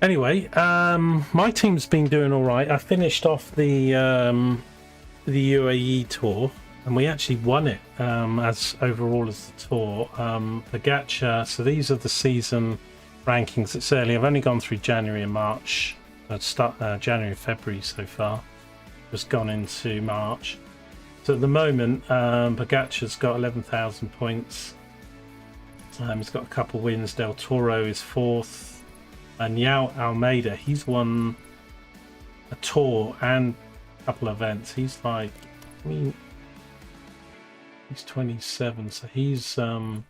Anyway, my team's been doing all right. I finished off the UAE tour, and we actually won it as overall as the tour. Pogacar. So these are the season rankings. It's early. I've only gone through January and March. January and February so far. Just gone into March. So at the moment, Pogacar's got 11,000 points. He's got a couple wins. Del Toro is fourth. And Yao Almeida, he's won a tour and a couple of events. He's like, I mean, he's 27, so he's had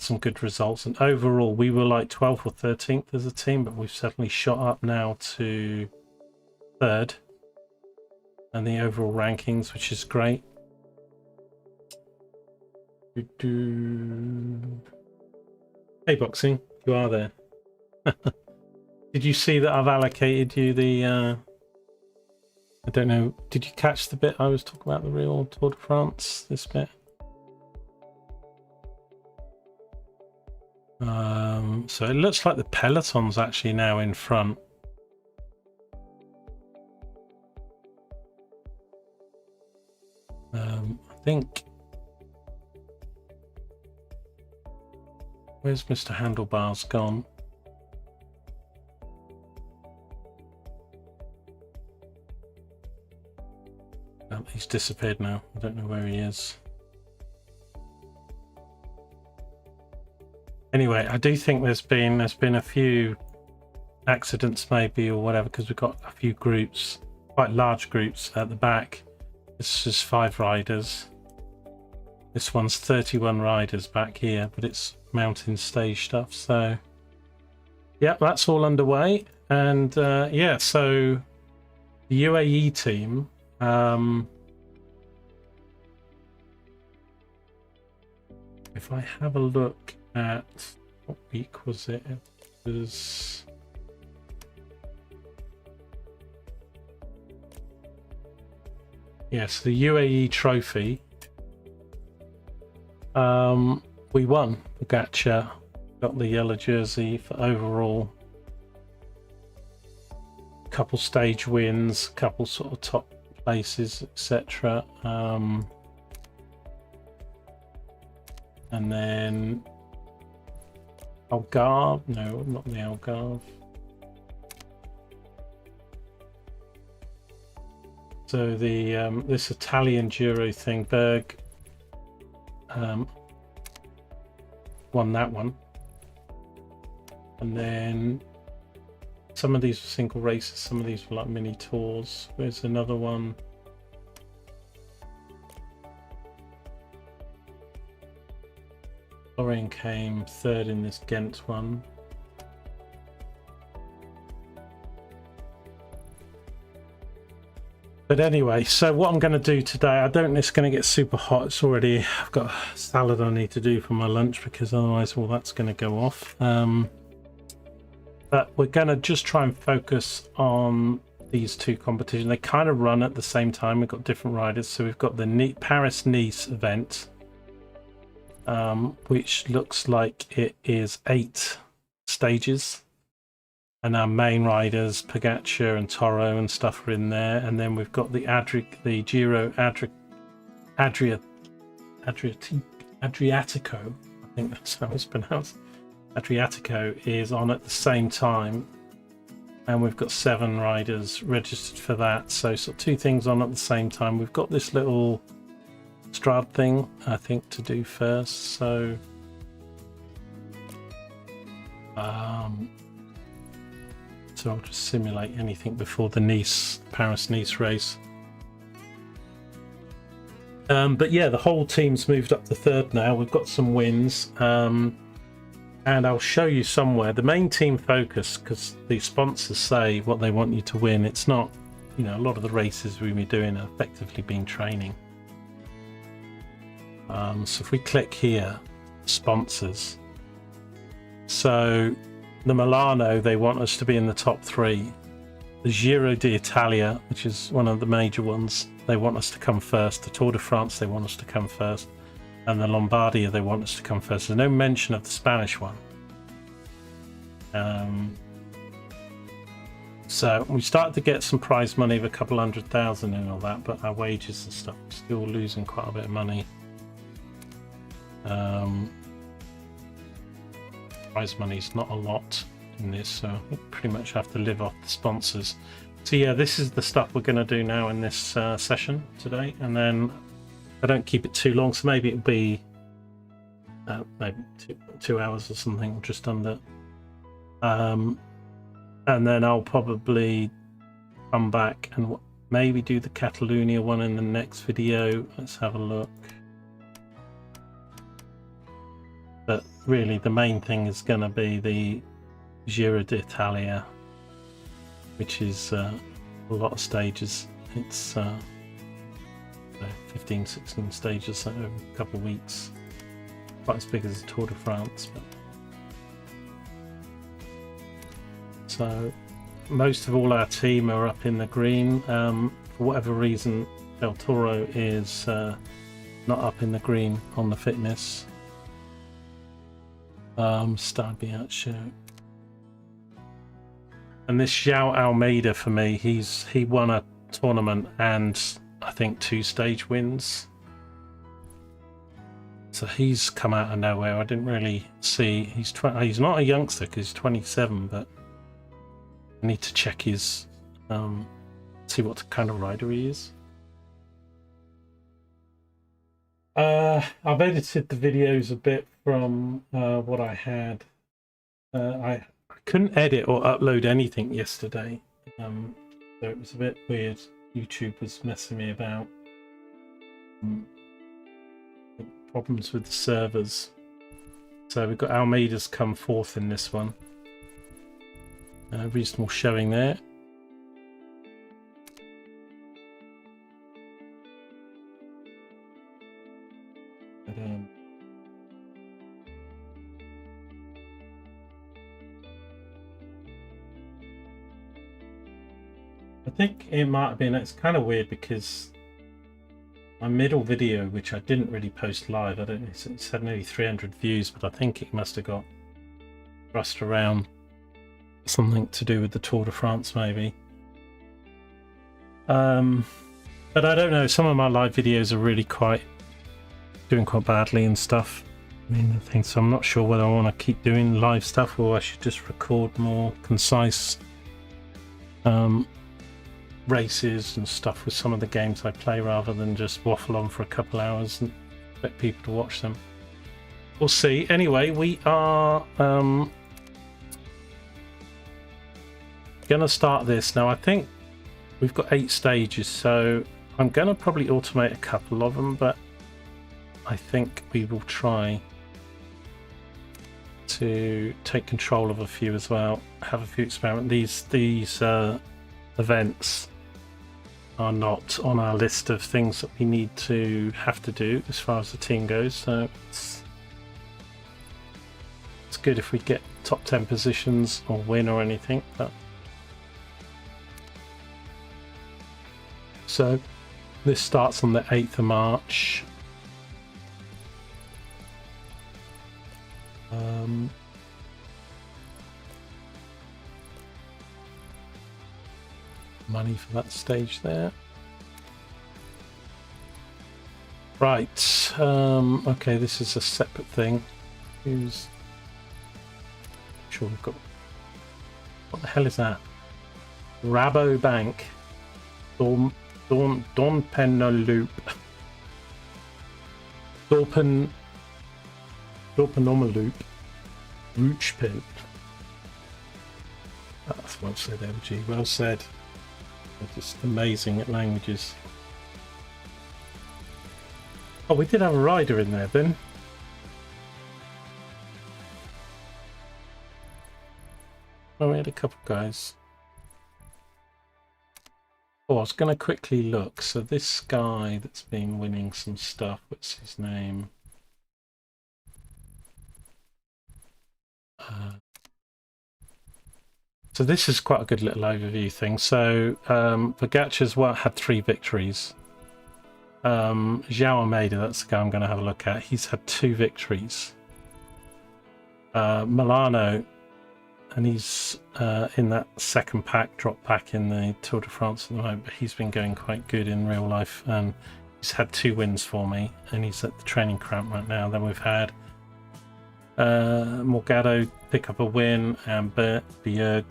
some good results. And overall, we were like 12th or 13th as a team, but we've certainly shot up now to third and the overall rankings, which is great. Hey, Boxing, you are there. Did you see that I've allocated you the I don't know, did you catch the bit I was talking about the real Tour de France, this bit? So it looks like the peloton's actually now in front. I think, where's Mr. Handlebars gone? He's disappeared now. I don't know where he is. Anyway, I do think there's been a few accidents maybe or whatever, because we've got a few groups, quite large groups at the back. This is 5 riders. This one's 31 riders back here, but it's mountain stage stuff. So yeah, that's all underway. And yeah, so the UAE team, if I have a look at what week was it? It was yes, the UAE trophy. We won. Pogacar got the yellow jersey for overall. Couple stage wins, couple sort of top places, etc. And then Algarve, no, not the Algarve. So the this Italian Giro thing, Berg won that one. And then some of these were single races, some of these were like mini tours. Where's another one? Lorraine came third in this Ghent one. But anyway, so what I'm going to do today, I don't think it's going to get super hot. It's already, I've got a salad I need to do for my lunch, because otherwise all that's going to go off. But we're going to just try and focus on these two competitions. They kind of run at the same time. We've got different riders. So we've got the Paris-Nice event, which looks like it is 8 stages. And our main riders, Pogacar and Toro and stuff, are in there. And then we've got the Giro Adriatico. I think that's how it's pronounced. Adriatico is on at the same time, and we've got 7 riders registered for that. So 2 things on at the same time. We've got this little Strad thing, I think, to do first. So so I'll just simulate anything before the Paris-Nice race. But yeah, the whole team's moved up to third now. We've got some wins. And I'll show you somewhere the main team focus, because the sponsors say what they want you to win. It's not, you know, a lot of the races we've been doing are effectively been training. So if we click here, sponsors. So the Milano, they want us to be in the top 3. The Giro d'Italia, which is one of the major ones, they want us to come first. The Tour de France, they want us to come first. And the Lombardia, they want us to come first. There's no mention of the Spanish one. So we started to get some prize money of a couple 100,000 and all that, but our wages and stuff, we're still losing quite a bit of money. Prize money's not a lot in this, so we pretty much have to live off the sponsors. So yeah, this is the stuff we're going to do now in this session today, and then I don't keep it too long, so maybe it'll be maybe two hours or something, just under. And then I'll probably come back and maybe do the Catalonia one in the next video. Let's have a look. But really the main thing is going to be the Giro d'Italia, which is a lot of stages. It's 15, 16 stages over a couple of weeks. Quite as big as the Tour de France. But... So most of all our team are up in the green. For whatever reason, Del Toro is not up in the green on the fitness. Start me out show. And this João Almeida, for me, he won a tournament and I think 2 stage wins. So he's come out of nowhere. I didn't really see. He's not a youngster because he's 27, but I need to check his see what kind of rider he is. I've edited the videos a bit from what I had. I couldn't edit or upload anything yesterday, so it was a bit weird. YouTube was messing me about. Problems with the servers. So we've got Almeida's come fourth in this one. Reasonable showing there. But, I think it might have been, it's kind of weird because my middle video, which I didn't really post live, I don't know, it's had nearly 300 views, but I think it must have got thrust around something to do with the Tour de France maybe. But I don't know, some of my live videos are really doing quite badly and stuff. I mean, I think so. I'm not sure whether I want to keep doing live stuff or I should just record more concise races and stuff with some of the games I play rather than just waffle on for a couple hours and expect people to watch them. We'll see. Anyway, we are going to start this now. I think we've got 8 stages, so I'm going to probably automate a couple of them, but I think we will try to take control of a few as well, have a few experiments. These events are not on our list of things that we need to have to do as far as the team goes, so it's good if we get top 10 positions or win or anything. But so this starts on the 8th of March. Money for that stage there. Right, okay, this is a separate thing. Sure, we've got, what the hell is that? Rabobank Don Penelope Dorpenomaloop Roachpin. That's well said, MG, well said. They're just amazing at languages. Oh, we did have a rider in there then. Oh, we had a couple guys. Oh, I was going to quickly look. So this guy that's been winning some stuff, what's his name? So this is quite a good little overview thing. So Pogacar's had 3 victories. João Almeida, that's the guy I'm going to have a look at. He's had 2 victories. Milano and he's in that second pack, drop pack in the Tour de France at the moment, but he's been going quite good in real life. He's had 2 wins for me, and he's at the training camp right now. Then we've had Morgado pick up a win, and Bjerg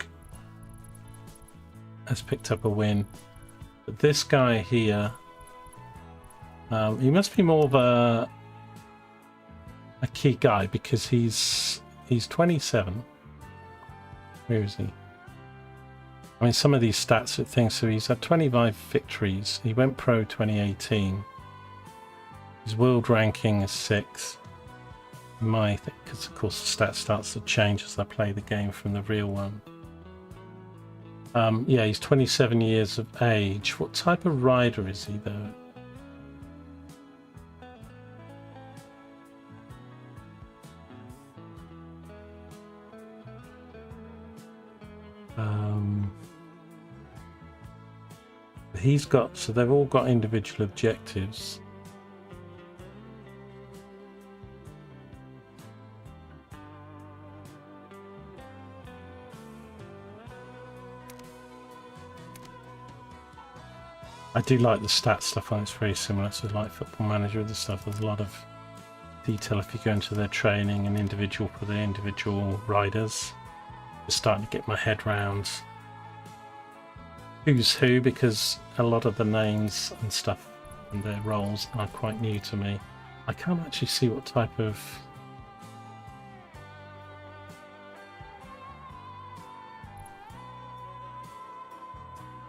has picked up a win. But this guy here, he must be more of a key guy, because he's 27. Where is he? I mean, some of these stats at things. So he's had 25 victories. He went pro 2018. His world ranking is 6. Because of course the stat starts to change as I play the game from the real one. Yeah, he's 27 years of age. What type of rider is he though? He's got, so they've all got individual objectives. I do like the stat stuff, and it's very similar to like Football Manager with the stuff. There's a lot of detail if you go into their training and individual for their individual riders. Just starting to get my head round who's who, because a lot of the names and stuff and their roles are quite new to me. I can't actually see what type of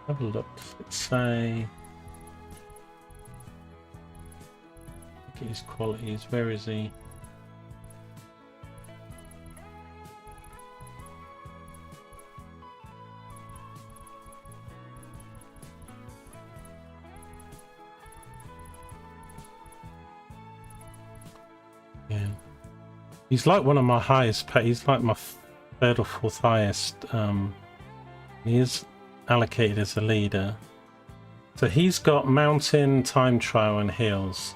have a look. Let's say look at his qualities. Where is he? Yeah, he's like one of my highest pay. He's like my 3rd or 4th highest. He is allocated as a leader. So he's got mountain, time trial and hills.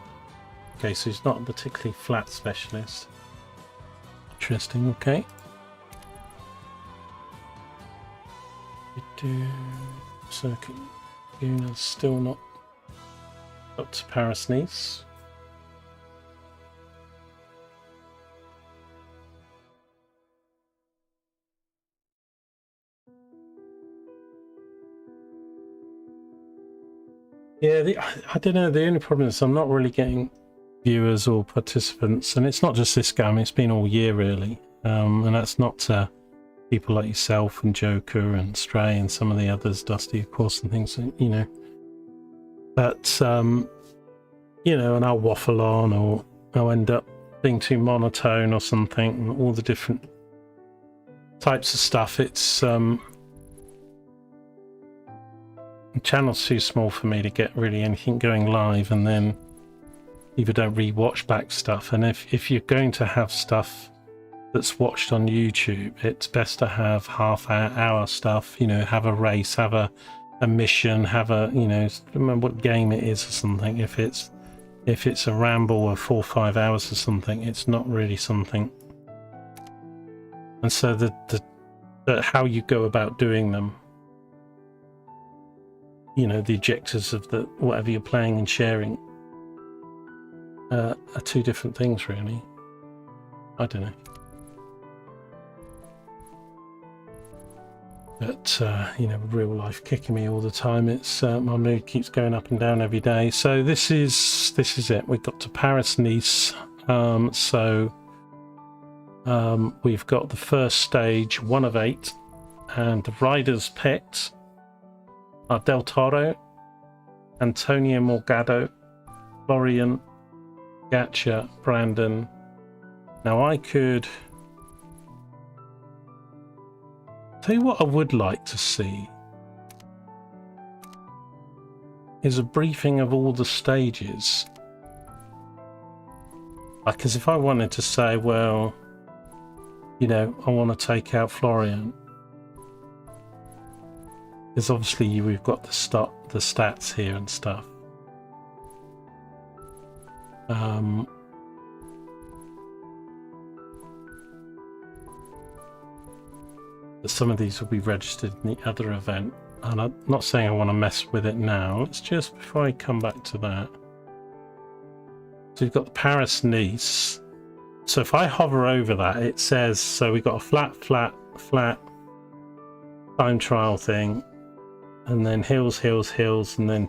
Okay, so he's not a particularly flat specialist. Interesting. Okay. Circuit units still not up to Paris-Nice. Yeah, I don't know. The only problem is I'm not really getting viewers or participants, and it's not just this game. It's been all year really, and that's not people like yourself and Joker and Stray and some of the others, Dusty, of course, and things. You know, but you know, and I'll waffle on, or I'll end up being too monotone or something. And all the different types of stuff. It's the channel's too small for me to get really anything going live, and then either don't re-watch back stuff. And if you're going to have stuff that's watched on YouTube, it's best to have half-hour stuff. You know, have a race, have a mission, have a, you know, remember what game it is or something. If it's a ramble of 4 or 5 hours or something, it's not really something. And so the how you go about doing them, you know, the objectives of the whatever you're playing and sharing are 2 different things really. I don't know, but you know, real life kicking me all the time. It's my mood keeps going up and down every day. So this is it. We've got to Paris-Nice. We've got the first stage, 1 of 8, and the riders picked are Del Toro, Antonio Morgado, Florian, Gacha, Brandon. Now I could tell you what I would like to see is a briefing of all the stages. Like, because if I wanted to say, well, you know, I want to take out Florian, because obviously we've got the stats here and stuff. But some of these will be registered in the other event. And I'm not saying I want to mess with it now. It's just before I come back to that. So we've got the Paris-Nice. So if I hover over that, it says, so we've got a flat time trial thing, and then hills, and then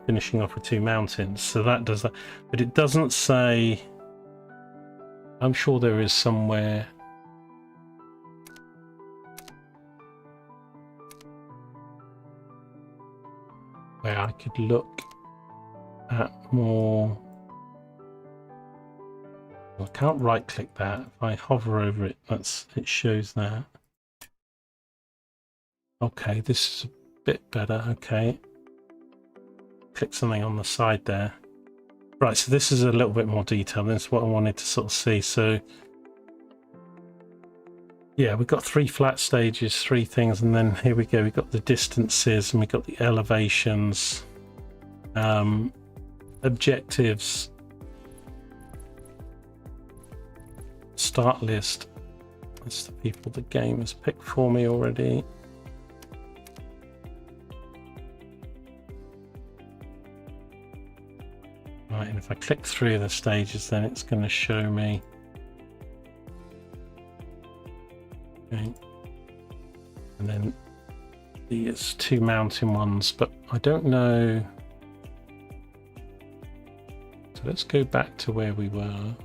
finishing off with 2 mountains. So that does that. But it doesn't say, I'm sure there is somewhere. Where I could look at more. I can't right click that. If I hover over it, it shows that. Okay, this is a bit better. Okay. Click something on the side there. Right, so this is a little bit more detailed. This is what I wanted to sort of see. So yeah, we've got 3 flat stages, 3 things, and then here we go. We've got the distances and we've got the elevations, objectives, start list. That's the people the game has picked for me already. Right, and if I click through the stages, then it's going to show me. Okay. And then these 2 mountain ones, but I don't know. So let's go back to where we were.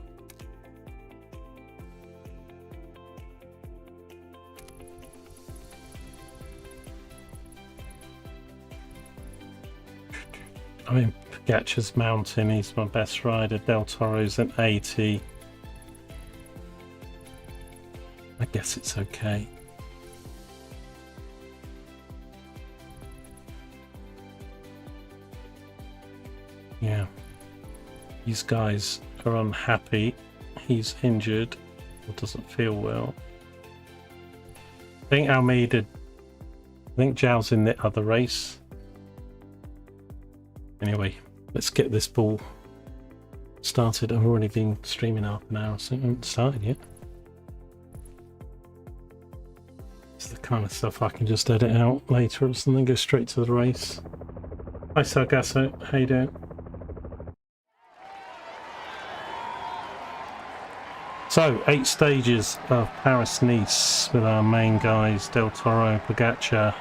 I mean, Pogacar's mountain, he's my best rider. Del Toro's at 80. I guess it's okay. Yeah. These guys are unhappy. He's injured or doesn't feel well. I think Zhao's in the other race. Anyway, let's get this ball started. I've already been streaming half an hour, so I haven't started yet. It's the kind of stuff I can just edit out later or something, go straight to the race. Hi Sargasso, how you doing? So, 8 stages of Paris-Nice with our main guys, Del Toro, Pogacar.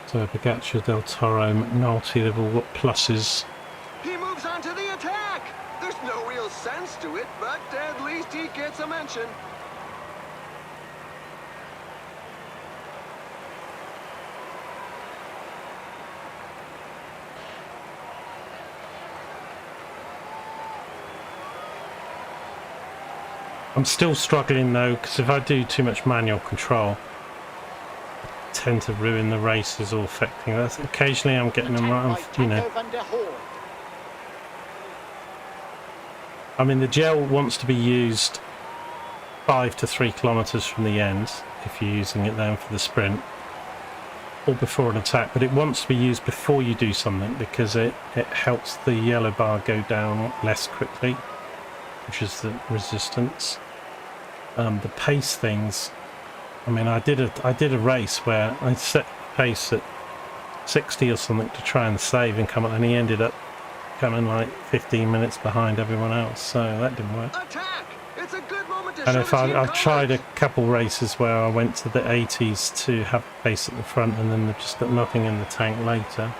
So Pogacar, Del Toro, McNulty, they've all got pluses. He moves on to the attack! There's no real sense to it, but at least he gets a mention. I'm still struggling though, because if I do too much manual control, tend to ruin the races or affecting that. Occasionally I'm getting them right, you know. I mean, the gel wants to be used 5 to 3 kilometers from the end if you're using it then for the sprint or before an attack, but it wants to be used before you do something because it helps the yellow bar go down less quickly, which is the resistance. The pace things, I mean, I did a race where I set the pace at 60 or something to try and save and come up, and he ended up coming like 15 minutes behind everyone else, so that didn't work. Attack! It's a good moment to And show if the team I've tried a colors. couple races where I went to the 80s to have pace at the front and then they've just got nothing in the tank later.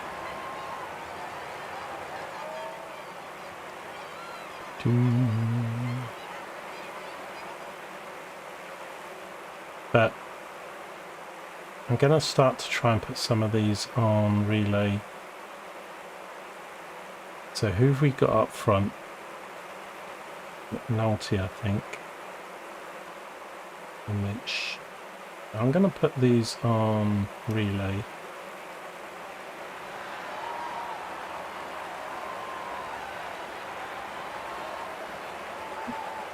But I'm going to start to try and put some of these on relay. So who have we got up front? McNulty, I think. And Mitch. I'm going to put these on relay.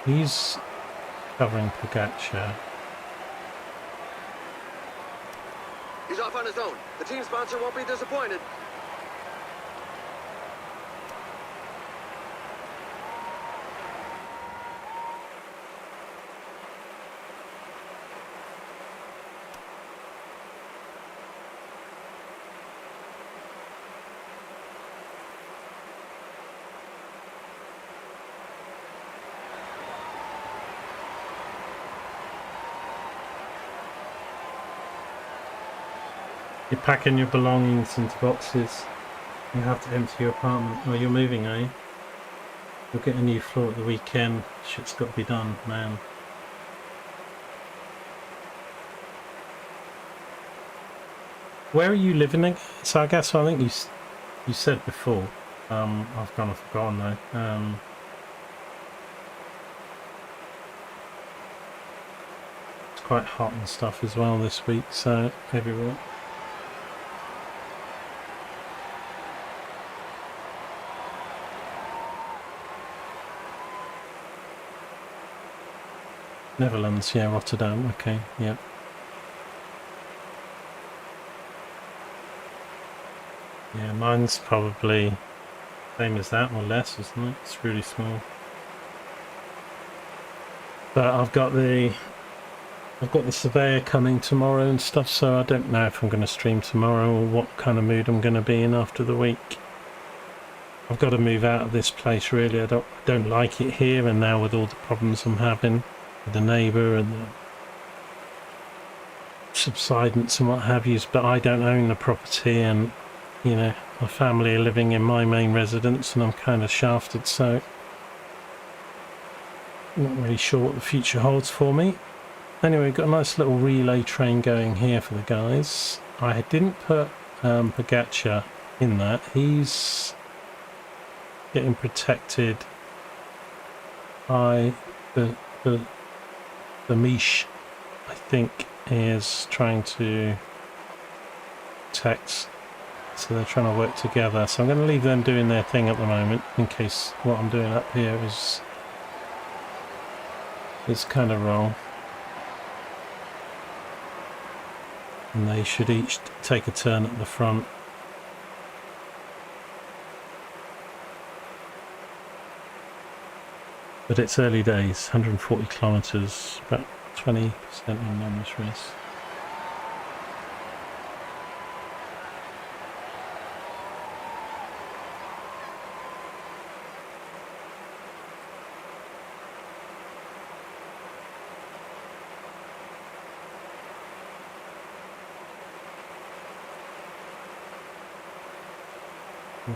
He's covering Pogacar. He's off on his own. The team sponsor won't be disappointed. You're packing your belongings into boxes. You have to empty your apartment. Oh, you're moving, are you? You'll get a new floor at the weekend. Shit's got to be done, man. Where are you living again? So I guess I think you said before. I've kind of forgotten though. It's quite hot and stuff as well this week, so everywhere. Netherlands, yeah, Rotterdam, okay, yeah. Yeah, mine's probably same as that or less, isn't it? It's really small. But I've got the surveyor coming tomorrow and stuff, so I don't know if I'm going to stream tomorrow or what kind of mood I'm going to be in after the week. I've got to move out of this place really. I don't like it here, and now with all the problems I'm having with the neighbour and the subsidence and what have you, but I don't own the property, and you know, my family are living in my main residence and I'm kind of shafted, so not really sure what the future holds for me. Anyway, we've got a nice little relay train going here for the guys. I didn't put Pogacar in that. He's getting protected by the Mish, I think, is trying to protect. So they're trying to work together. So I'm going to leave them doing their thing at the moment, in case what I'm doing up here is kind of wrong. And they should each take a turn at the front. But it's early days, 140 kilometres, about 20% in on this race.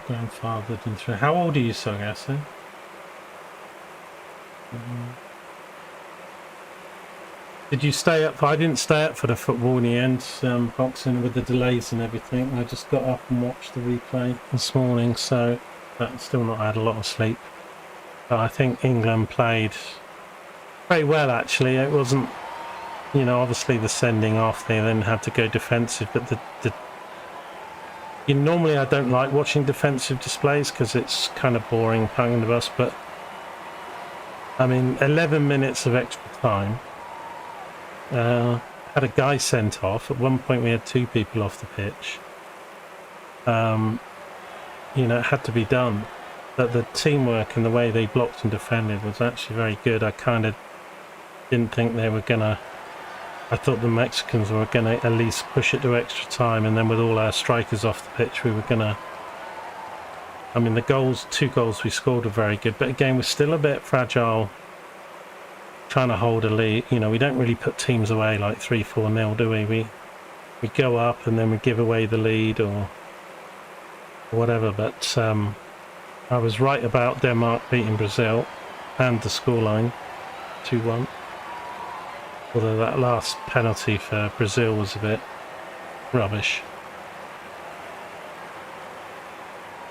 Grandfathered and through. How old are you, Sargasso? Did you stay up? I didn't stay up for the football in the end, boxing with the delays and everything. I just got up and watched the replay this morning, so but still not had a lot of sleep. But I think England played very well actually. It wasn't, you know, obviously the sending off, they then had to go defensive, but normally I don't like watching defensive displays because it's kind of boring, hanging the bus, but I mean 11 minutes of extra time, had a guy sent off. At one point we had 2 people off the pitch. You know, it had to be done, but the teamwork and the way they blocked and defended was actually very good. I kind of didn't think they were gonna, I thought the Mexicans were going to at least push it to extra time, and then with all our strikers off the pitch we were going to, I mean the goals, 2 goals we scored were very good, but again we're still a bit fragile trying to hold a lead. You know, we don't really put teams away like 3-4-0, do we? We go up and then we give away the lead or whatever, but I was right about Denmark beating Brazil and the scoreline 2-1. Although that last penalty for Brazil was a bit rubbish.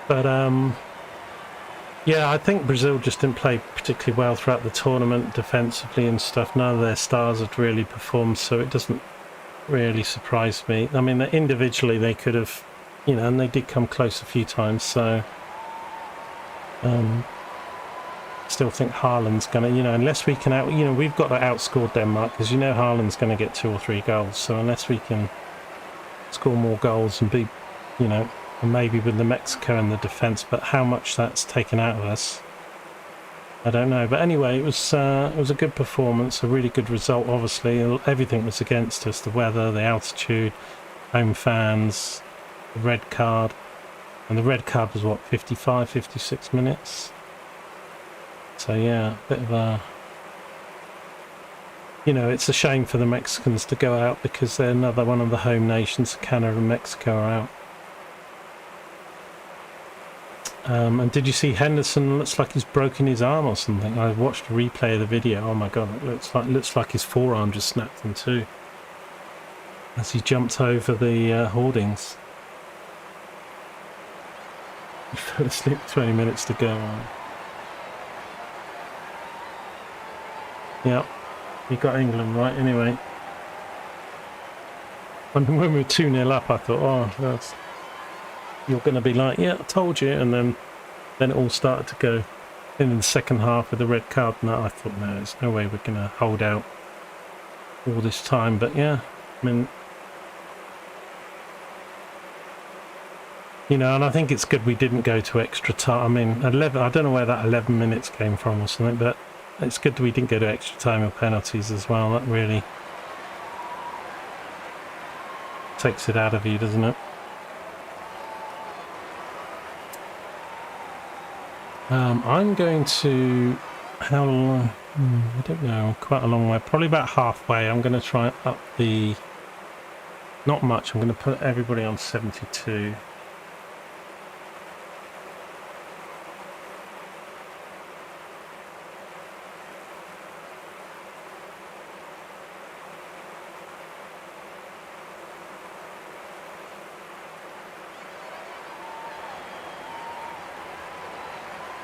But yeah, I think Brazil just didn't play particularly well throughout the tournament, defensively and stuff. None of their stars had really performed, so it doesn't really surprise me. I mean, individually they could have, you know, and they did come close a few times, so still think Haaland's gonna, you know, unless we can you know, we've got to outscore Denmark, because you know Haaland's going to get 2 or 3 goals, so unless we can score more goals and be, you know, and maybe with the Mexico and the defence, but how much that's taken out of us, I don't know. But anyway, it was a good performance, a really good result. Obviously everything was against us, the weather, the altitude, home fans, the red card, and the red card was what, 56 minutes. So yeah, bit of a you know, it's a shame for the Mexicans to go out because they're another one of the home nations. Canada and Mexico are out. And did you see Henderson looks like he's broken his arm or something? I watched a replay of the video. Oh my god, it looks like his forearm just snapped in two as he jumped over the hoardings. He fell asleep 20 minutes to go. Yep, he got England right anyway. When we were 2-0 up, I thought, oh, you're going to be like, yeah, I told you. And then it all started to go in the second half with the red card. And I thought, no, there's no way we're going to hold out all this time. But yeah, I mean, you know, and I think it's good we didn't go to extra time. I mean, 11, I don't know where that 11 minutes came from or something, but it's good that we didn't go to extra time or penalties as well. That really takes it out of you, doesn't it? I'm going to, how long, I don't know, quite a long way, probably about halfway. I'm going to try up the, not much, I'm going to put everybody on 72.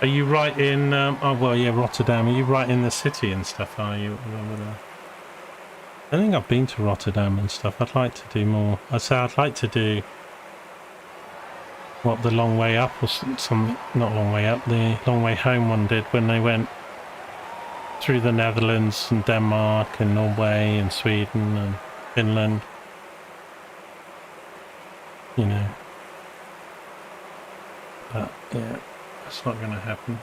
Are you right in, oh well, yeah, Rotterdam, are you right in the city and stuff, are you? I think I've been to Rotterdam and stuff. I'd like to do more. I'd like to do, what, the long way up or some, not long way up, the long way home one did when they went through the Netherlands and Denmark and Norway and Sweden and Finland. You know. But, yeah. It's not going to happen.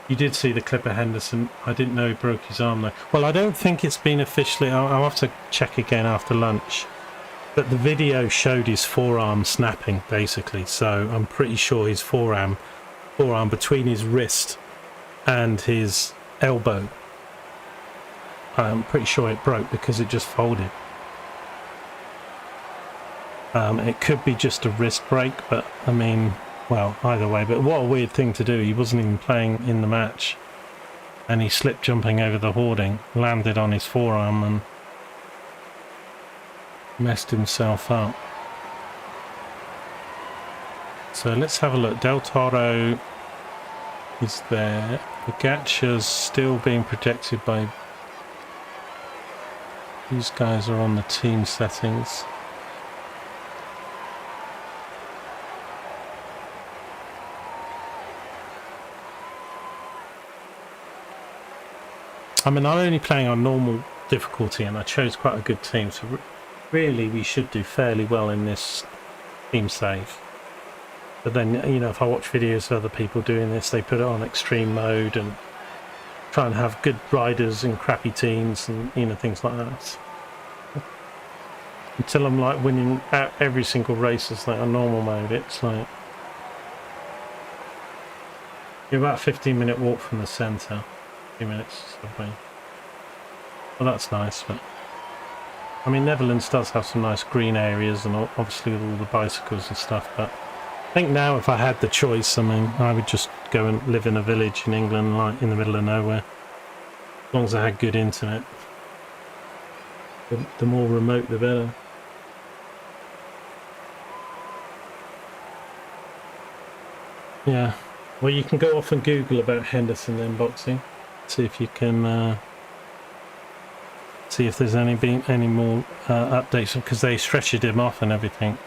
You did see the clip of Henderson. I didn't know he broke his arm though. Well, I don't think it's been officially. I'll have to check again after lunch. But the video showed his forearm snapping basically. So I'm pretty sure his forearm between his wrist and his elbow, I'm pretty sure it broke because it just folded. It could be just a wrist break, but I mean, well, either way, but what a weird thing to do. He wasn't even playing in the match and he slipped jumping over the hoarding, landed on his forearm and messed himself up. So let's have a look. Del Toro is there. Pogacar's still being projected by... These guys are on the team settings. I mean, I'm only playing on normal difficulty and I chose quite a good team, so really we should do fairly well in this team save. But then, you know, if I watch videos of other people doing this, they put it on extreme mode and try and have good riders and crappy teams and, you know, things like that. Until I'm like winning out every single race as like a normal mode, it's like... You're about a 15-minute walk from the centre. 2 minutes subway. Well, that's nice, but I mean, Netherlands does have some nice green areas and obviously all the bicycles and stuff, but I think now if I had the choice, I mean, I would just go and live in a village in England, like in the middle of nowhere, as long as I had good internet. The more remote, the better. Yeah, well, you can go off and Google about Henderson then boxing. See if you can see if there's any more updates, because they stretched him off and everything.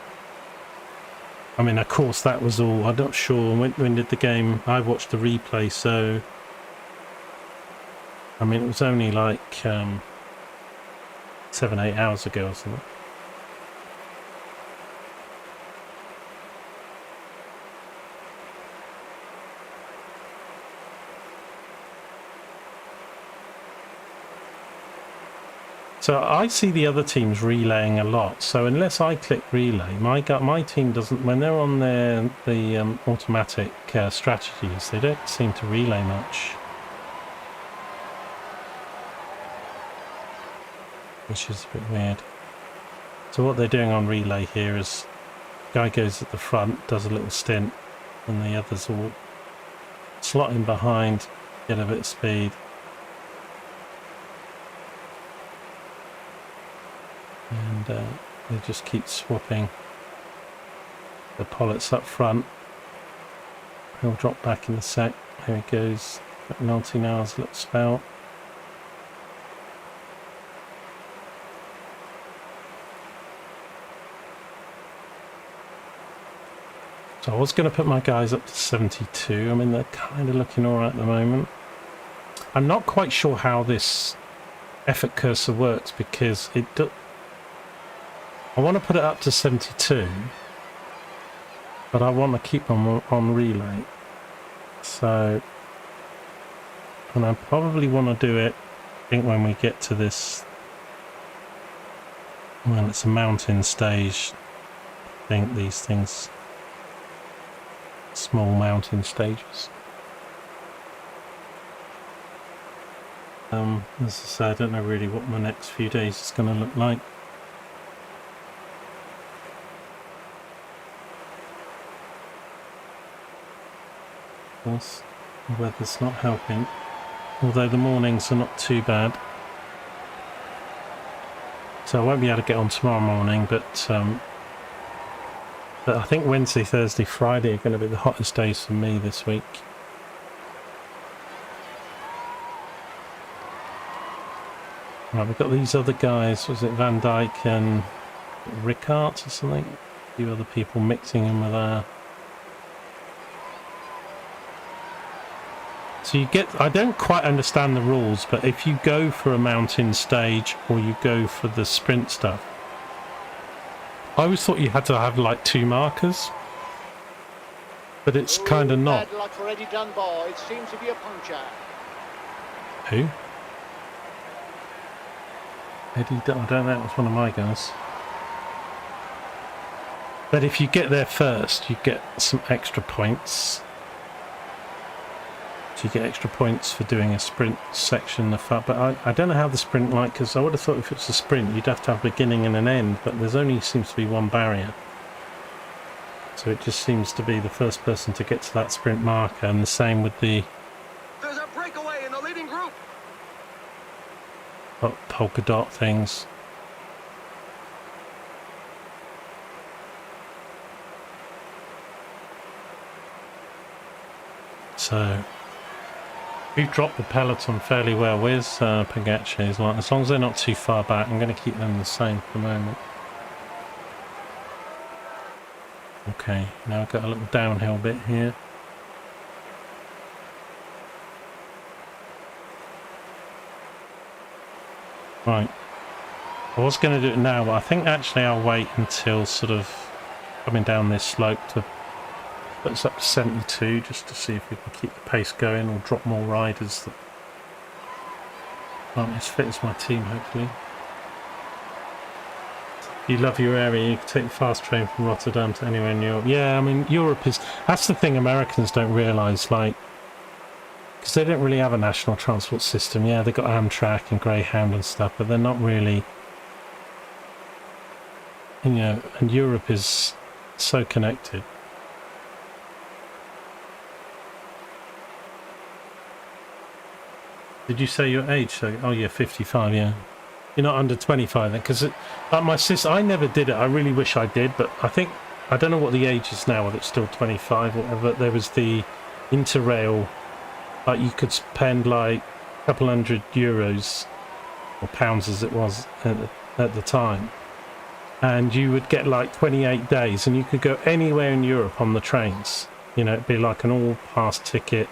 I mean, of course, that was all. I'm not sure when did the game. I watched the replay, so I mean, it was only like 7-8 hours ago or something. So I see the other teams relaying a lot. So unless I click relay, my team doesn't. When they're on the automatic strategies, they don't seem to relay much. which is a bit weird. So what they're doing on relay here is guy goes at the front, does a little stint, and the others all slot in behind, get a bit of speed. And they just keep swapping. The Pollett's up front. He'll drop back in a sec. Here he goes. McNulty now has a little spout. So I was going to put my guys up to 72. I mean, they're kind of looking all right at the moment. I'm not quite sure how this effort cursor works because it does. I want to put it up to 72, but I want to keep on relay. So, and I probably want to do it, I think, when we get to this, when it's a mountain stage. I think these things, small mountain stages. As I say, I don't know really what my next few days is going to look like. The weather's not helping, although the mornings are not too bad. So I won't be able to get on tomorrow morning, but I think Wednesday, Thursday, Friday are going to be the hottest days for me this week. Right, we've got these other guys, was it Van Dijk and Rickards or something? A few other people mixing in with our... So you get, I don't quite understand the rules, but if you go for a mountain stage or you go for the sprint stuff, I always thought you had to have like 2 markers, but it's kind of not. Bad luck for Eddie Dunbar. It seems to be a puncture. Who? Eddie Dunbar, I don't know, that was one of my guys. But if you get there first, you get some extra points. You get extra points for doing a sprint section of that, but I don't know how the sprint, like, because I would have thought if it's a sprint you'd have to have a beginning and an end, but there's only seems to be one barrier, so it just seems to be the first person to get to that sprint marker, and the same with the There's a breakaway in the leading group. polka dot things. So we've dropped the peloton fairly well with Pogacar's, like, as long as they're not too far back. I'm going to keep them the same for the moment. Okay, now I've got a little downhill bit here. Right, I was going to do it now, but I think actually I'll wait until sort of coming down this slope to put us up to 72, just to see if we can keep the pace going or drop more riders that aren't as fit as my team, hopefully. If you love your area, you can take the fast train from Rotterdam to anywhere in Europe. Yeah, I mean, Europe is... That's the thing Americans don't realise, like... Because they don't really have a national transport system. Yeah, they've got Amtrak and Greyhound and stuff, but they're not really... You know, and Europe is so connected. Did you say your age? So, oh yeah, 55, yeah. You're not under 25 then, because like my sister, I never did it. I really wish I did, but I think, I don't know what the age is now, whether it's still 25 or whatever. There was the Interrail, like you could spend like a couple €100 or pounds as it was at the time, and you would get like 28 days, and you could go anywhere in Europe on the trains. You know, it'd be like an all-pass ticket.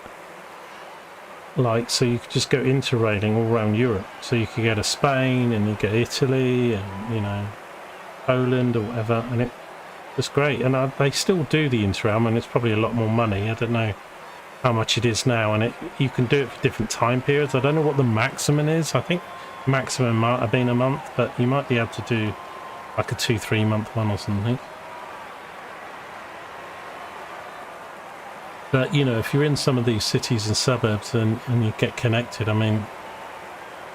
Like, so you could just go interrailing all around Europe. So you could go to Spain and you get Italy and, you know, Poland or whatever, and it was great. And they still do the Interrail. I mean, it's probably a lot more money. I don't know how much it is now, and you can do it for different time periods. I don't know what the maximum is. I think maximum might have been a month, but you might be able to do like a 2-3 month one or something. But, you know, if you're in some of these cities and suburbs and you get connected, I mean,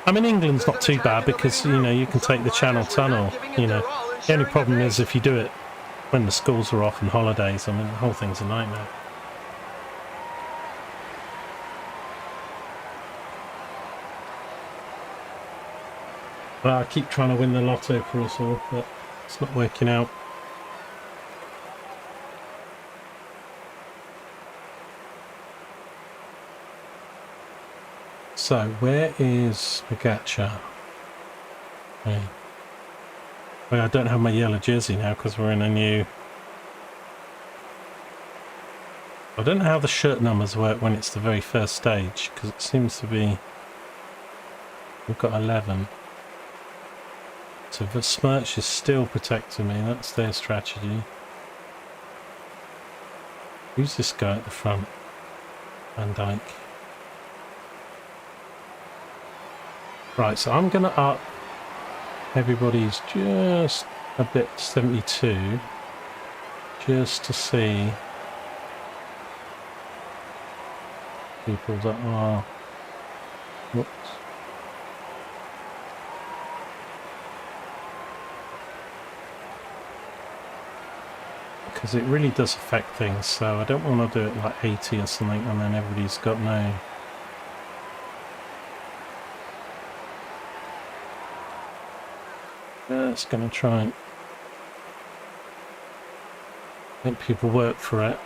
I mean, England's not too bad because, you know, you can take the Channel Tunnel, you know. The only problem is if you do it when the schools are off and holidays, I mean, the whole thing's a nightmare. Well, I keep trying to win the lotto for us all, but it's not working out. So, where is Pogačar? Okay. Well, I don't have my yellow jersey now because we're in a new... I don't know how the shirt numbers work when it's the very first stage, because it seems to be... We've got 11. So the Smirch is still protecting me, that's their strategy. Who's this guy at the front? Van Dijk. Right, so I'm going to up everybody's just a bit 72, just to see people that are, whoops, because it really does affect things, so I don't want to do it like 80 or something and then everybody's got no... Just going to try and make people work for it.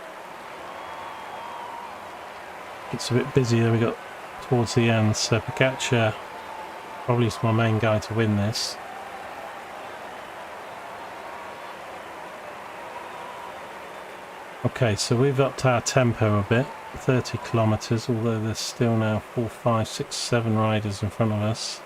It's a bit busier we got towards the end, so Pogačar probably is my main guy to win this. Okay, so we've upped our tempo a bit, 30 kilometers, although there's still now 4, 5, 6, 7 riders in front of us.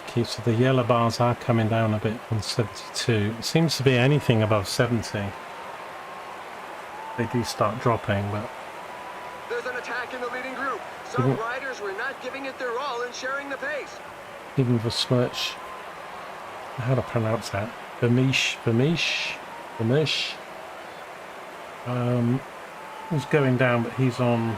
Okay, so the yellow bars are coming down a bit on 72. It seems to be anything above 70. They do start dropping, but... There's an attack in the leading group. Some riders were not giving it their all and sharing the pace. Even for Smirch... How to pronounce that? Vermeesh. He's going down, but he's on...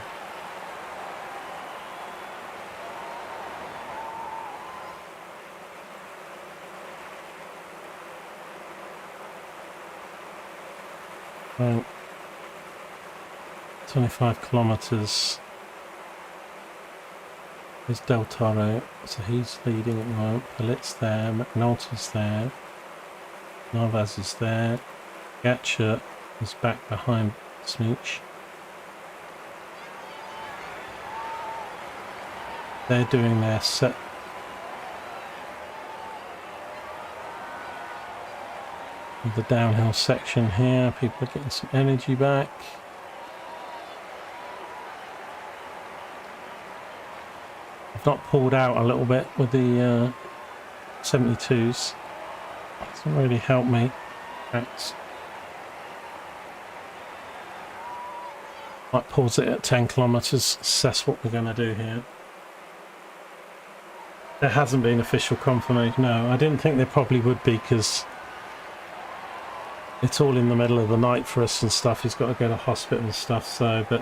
Right. 25 kilometers. There's Del Toro, so he's leading at the moment. Palit's there, McNulty's there, Navas is there, Pogačar is back behind Smeech. They're doing their set. The downhill section here, people are getting some energy back. I've not pulled out a little bit with the 72s. Doesn't really help me. That's... Might pause it at 10 kilometers, assess what we're going to do here. There hasn't been official confirmation. No, I didn't think there probably would be because it's all in the middle of the night for us and stuff. He's got to go to hospital and stuff, so, but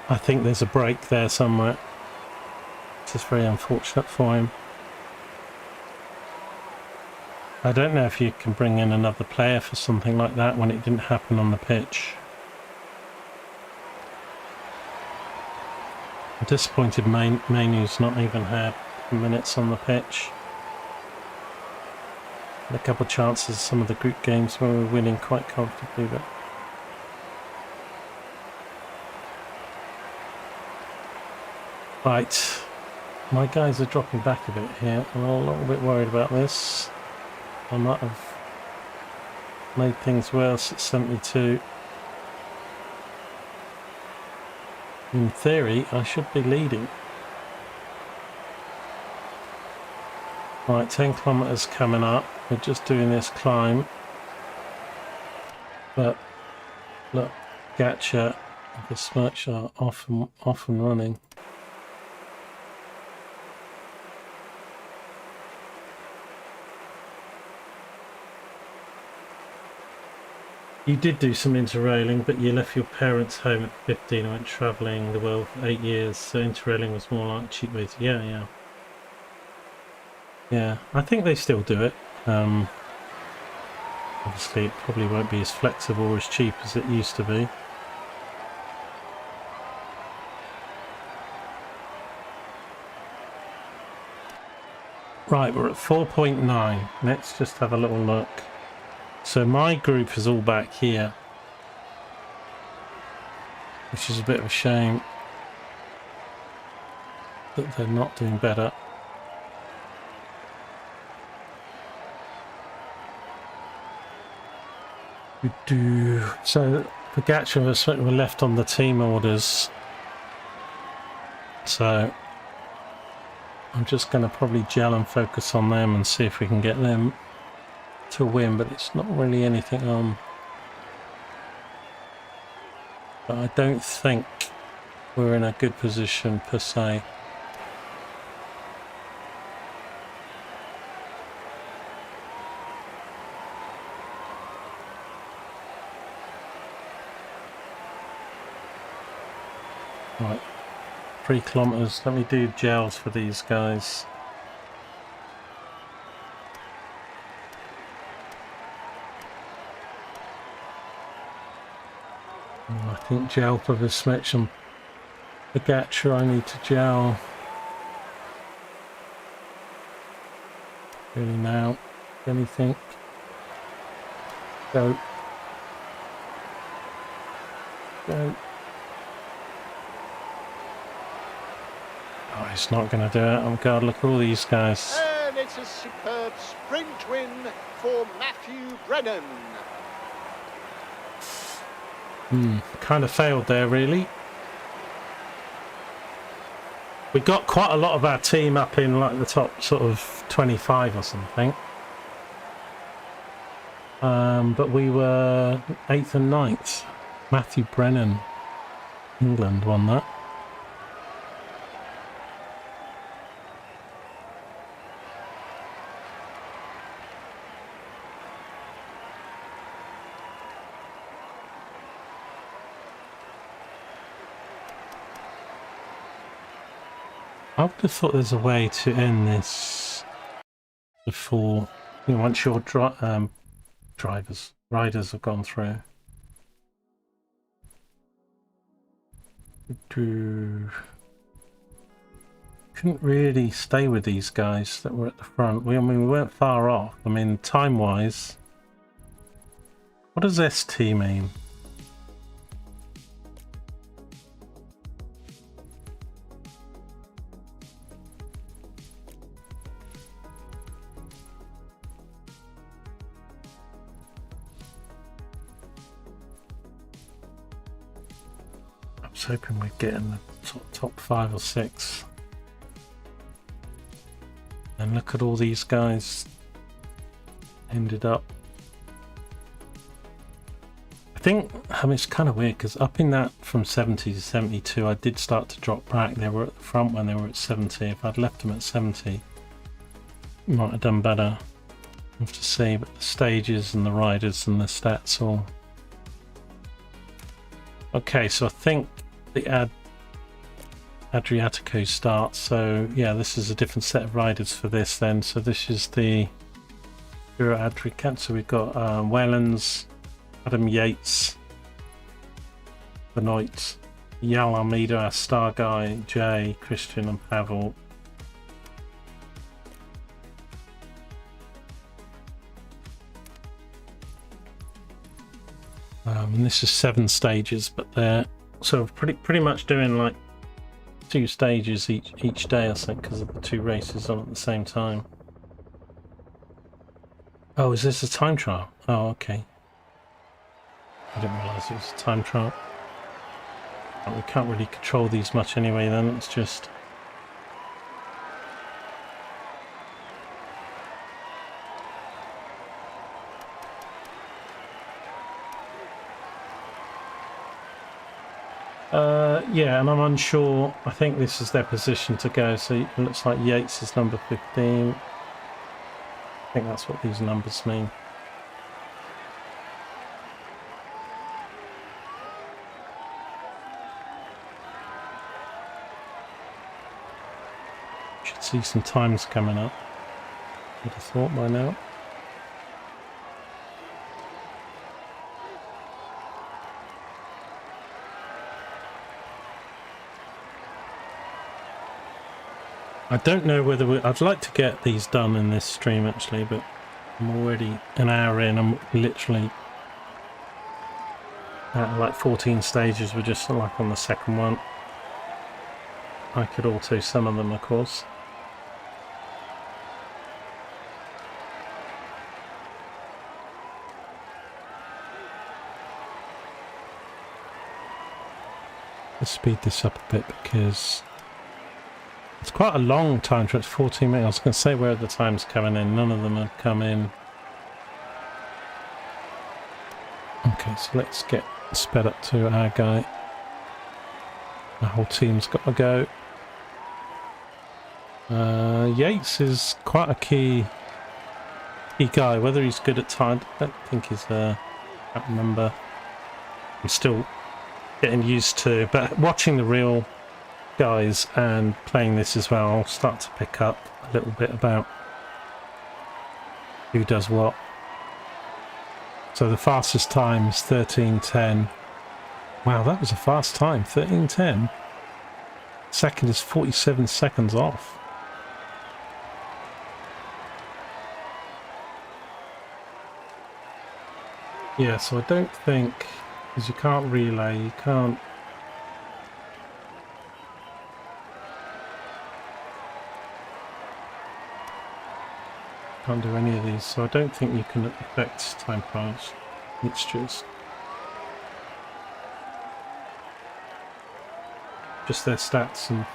I think there's a break there somewhere. It's just very unfortunate for him. I don't know if you can bring in another player for something like that when it didn't happen on the pitch. I'm disappointed Mainu's not even had minutes on the pitch. Had a couple of chances some of the group games where we were winning quite comfortably, but right, my guys are dropping back a bit here. I'm a little bit worried about this. I might have made things worse at 72. In theory, I should be leading. Right, 10 kilometers coming up. We're just doing this climb. But look, Pogačar and the Smirch are off and running. You did do some interrailing, but you left your parents home at 15 and went travelling the world for 8 years, so interrailing was more like a cheap way to... Yeah. Yeah, I think they still do it. Obviously, it probably won't be as flexible or as cheap as it used to be. Right, we're at 4.9. Let's just have a little look. So my group is all back here, which is a bit of a shame that they're not doing better. So Pogacar were left on the team orders, so I'm just going to probably gel and focus on them and see if we can get them to win, but it's not really anything on. But I don't think we're in a good position per se. Right, 3 kilometers. Let me do gels for these guys. I think gel for this switch on Pogacar. I need to gel. Really now. Anything? Go. Go. Oh, he's not going to do it. Oh God, look at all these guys. And it's a superb sprint win for Matthew Brennan. Kind of failed there, really. We got quite a lot of our team up in like the top sort of 25 or something. But we were 8th and 9th. Matthew Brennan, England, won that. I would have thought there's a way to end this before, you know, once your riders have gone through. Couldn't really stay with these guys that were at the front. I mean, we weren't far off. I mean, time-wise, what does ST mean? I was hoping we'd get in the top 5 or 6. And look at all these guys ended up. I mean, it's kind of weird because up in that from 70 to 72, I did start to drop back. They were at the front when they were at 70. If I'd left them at 70, might have done better. I have to see, but the stages and the riders and the stats all. Okay, so I think the Adriatico starts, so yeah, this is a different set of riders for this then. So this is the Giro Adriatico. So we've got Wellens, Adam Yates, Benoit, Yal Almeida, our star guy, Jay, Christian and Pavel. And this is 7 stages, but they're sort of pretty much doing like 2 stages each day, I think, because of the 2 races on at the same time. Oh, is this a time trial? Oh, okay. I didn't realise it was a time trial. But we can't really control these much anyway then, it's just... yeah, and I'm unsure. I think this is their position to go. So it looks like Yates is number 15. I think that's what these numbers mean. see some times coming up. Would have thought by now. I don't know whether I'd like to get these done in this stream actually, but I'm already an hour in. I'm literally at like 14 stages. We're just like on the second one. I could auto some of them, of course. Let's speed this up a bit because it's quite a long time trial. It's 14 minutes. I was going to say where are the times coming in. None of them have come in. Okay, so let's get sped up to our guy. The whole team's got to go. Yates is quite a key guy. Whether he's good at time, I don't think he's. I can't remember. I'm still getting used to, but watching the real guys and playing this as well, I'll start to pick up a little bit about who does what. So the fastest time is 13:10. Wow, that was a fast time. 13:10. Second is 47 seconds off. Yeah, so I don't think, because you can't relay, you can't. Can't do any of these, so I don't think you can affect time trials mixtures. Just their stats and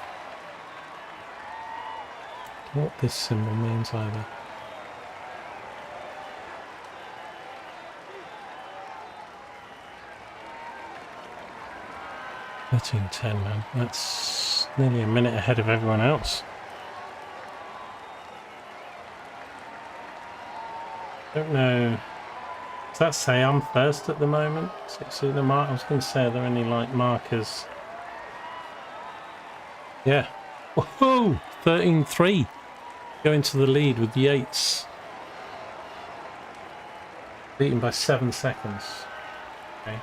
what this symbol means either. $13:10, man. That's nearly a minute ahead of everyone else. Don't know. Does that say I'm first at the moment? See the mark? I was going to say, are there any like markers? Yeah. Whoa! 13:3. Going to the lead with Yates. Beaten by 7 seconds. Okay.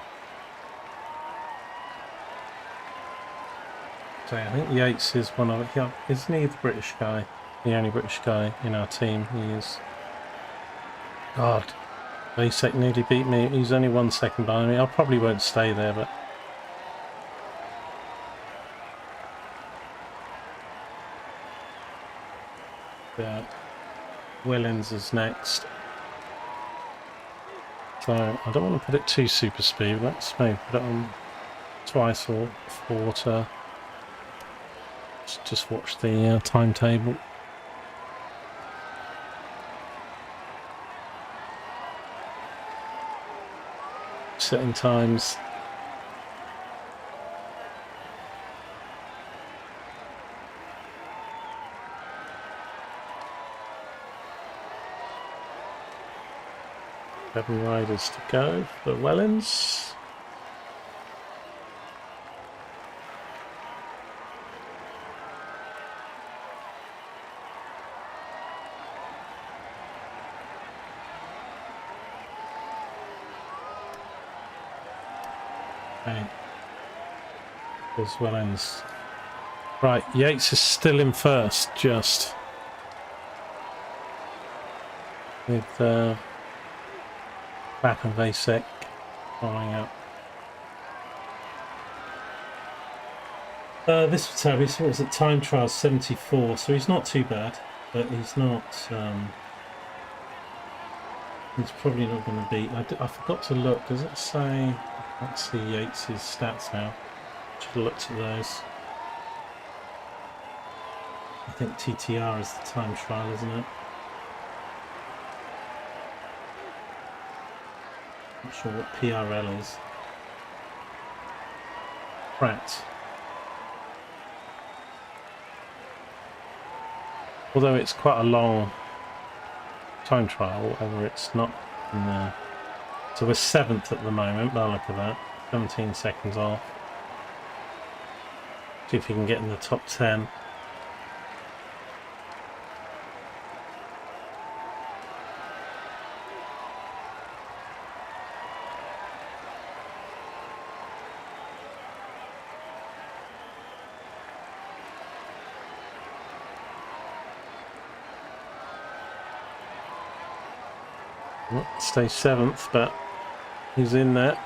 So I think Yates is one of it. Isn't he the British guy? The only British guy in our team. He is. God, Vasek nearly beat me. He's only 1 second behind me. I probably won't stay there, but yeah, Willens is next. So I don't want to put it too super speed. Let's maybe put it on twice or quarter. Just watch the timetable. Setting times. Seven riders to go for Wellens. As Wellens. Right, Yates is still in first, just with Back and Vasek following up. This was Tabby, so what was it? Time trial 74, so he's not too bad, but he's not. He's probably not going to beat. I forgot to look. Does it say? Let's see Yates's stats now. Should have looked at those. I think TTR is the time trial, isn't it? Not sure what PRL is. Pratt. Although it's quite a long time trial, whatever, it's not in there. So we're 7th at the moment, by the look at that. 17 seconds off. See if you can get in the top 10. Well, stay 7th, but he's in there.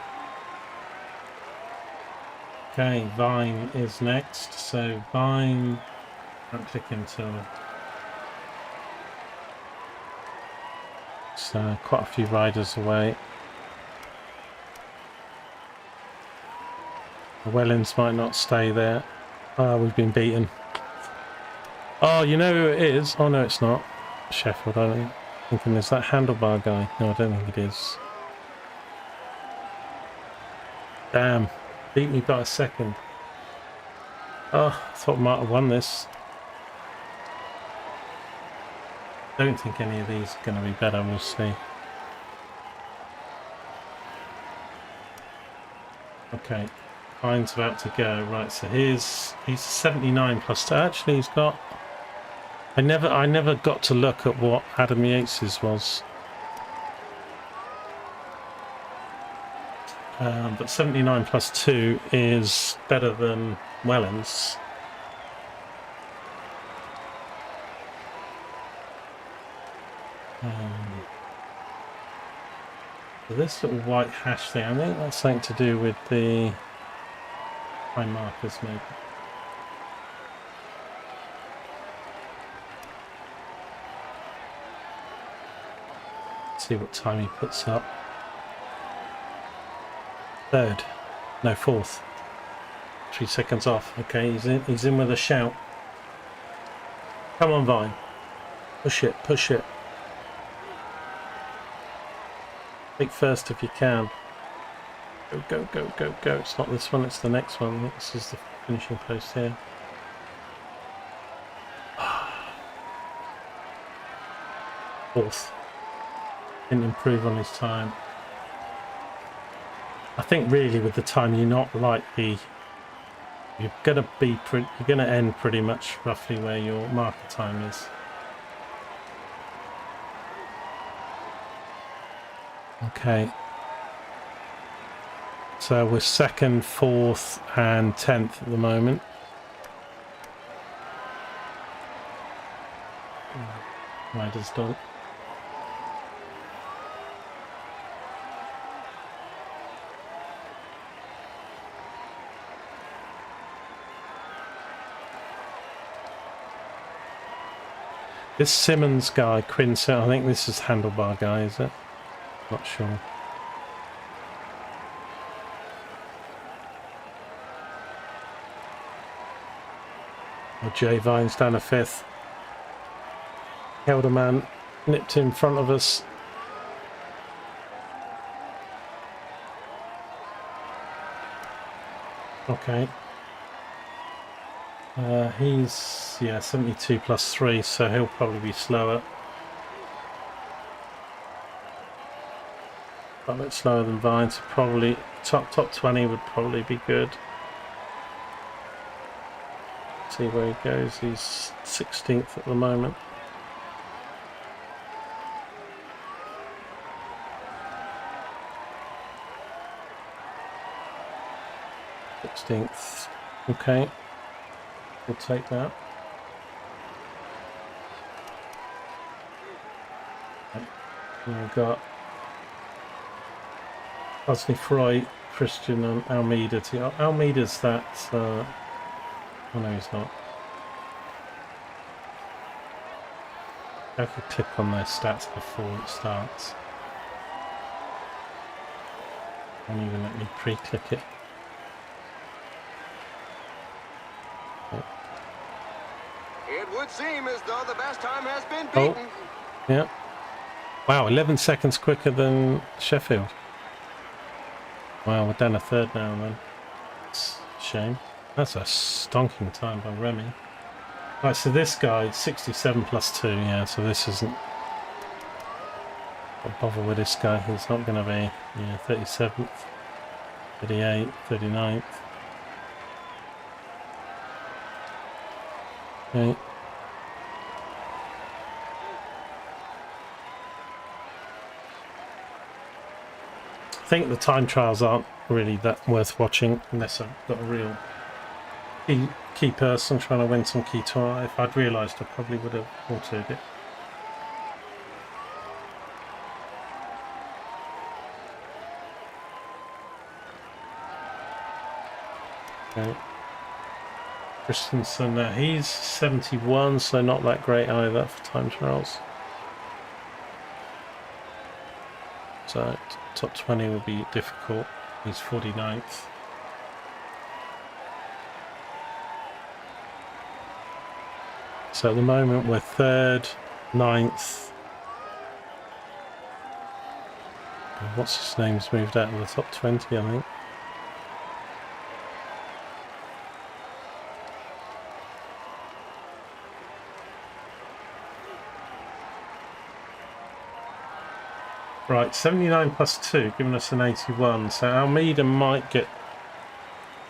Okay, Vine is next. So Vine, don't click until. So quite a few riders away. The Wellens might not stay there. Oh, we've been beaten. Oh, you know who it is? Oh no, it's not. Sheffield, I don't thinking there's that handlebar guy. No, I don't think it is. Damn, beat me by a second. Oh, I thought I might have won this. Don't think any of these are going to be better, we'll see. Okay, Vine's about to go. Right, so he's 79 plus 2. Actually, he's got... I never got to look at what Adam Yates's was. But 79 plus 2 is better than Wellens. So this little white hash thing, I think that's something to do with the time markers maybe. See what time he puts up. 3rd, no 4th. 3 seconds off. Okay, he's in with a shout. Come on, Vine. Push it, push it. Take first if you can. Go, go, go, go, go. It's not this one, it's the next one. This is the finishing post here. 4th. Didn't improve on his time. I think really with the time you're not likely, you're gonna end pretty much roughly where your marker time is. Okay. So we're 2nd, 4th and 10th at the moment. Riders done. This Simmons guy, Quinn, I think this is handlebar guy, is it? Not sure. Oh, Jay Vine's down a 5th. Helderman nipped in front of us. Okay. He's 72 plus 3, so he'll probably be slower. A bit slower than Vine, so probably top 20 would probably be good. See where he goes. He's 16th at the moment. Okay, we'll take that. We've got Osney Freud, Christian and Almeida. Almeida's that... oh no, he's not. I could click on their stats before it starts. Won't even let me pre-click it. It would seem as though the best time has been beaten. Oh, yeah. Wow, 11 seconds quicker than Sheffield. Wow, we're down a 3rd now then. It's a shame. That's a stonking time by Remy. Right, so this guy, 67 plus 2, yeah, so this isn't... Don't bother with this guy, he's not going to be, 37th, 38th, 39th. Okay. I think the time trials aren't really that worth watching unless I've got a real key person trying to win some key tour. If I'd realised, I probably would have altered it. Okay. Christensen, he's 71, so not that great either for time trials. So top 20 will be difficult. He's 49th. So at the moment we're 3rd, 9th. What's his name's moved out of the top 20, I think. Right, 79 plus 2, giving us an 81. So Almeida might get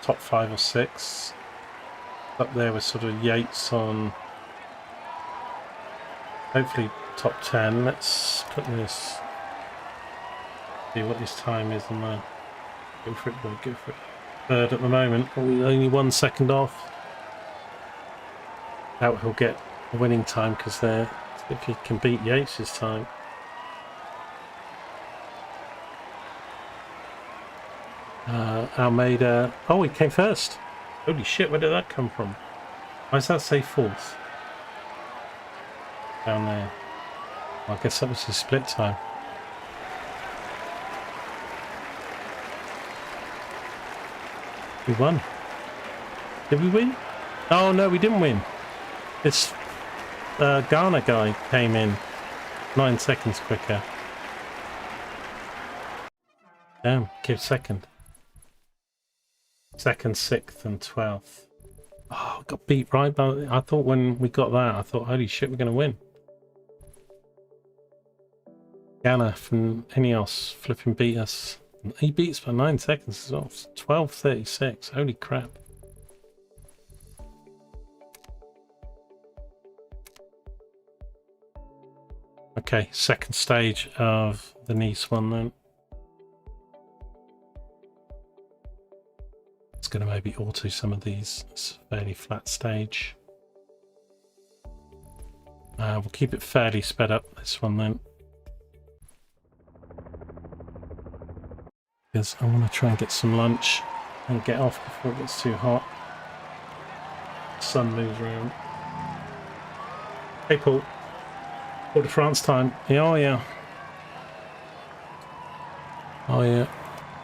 top 5 or 6. Up there with sort of Yates on. Hopefully top 10. Let's put this. See what his time is on there. Go for it, boy, go for it. 3rd at the moment. Only 1 second off. Doubt he'll get a winning time because they're. If he can beat Yates' time. Almeida. Oh, he came first. Holy shit, where did that come from? Why does that say 4th? Down there. Well, I guess that was his split time. We won. Did we win? Oh no, we didn't win. This Ghana guy came in 9 seconds quicker. Damn, give second. 2nd, 6th and 12th. Oh, got beat right by... I thought when we got that, I thought, holy shit, we're going to win. Ghana from Ineos flipping beat us. He beat us by 9 seconds as well. 12:36. Holy crap. Okay, 2nd stage of the Nice one then. It's going to maybe auto some of these. It's a fairly flat stage. We'll keep it fairly sped up, this one then. Because I want to try and get some lunch and get off before it gets too hot. The sun moves around. Hey Paul. Tour de France time. Yeah, oh yeah. Oh yeah.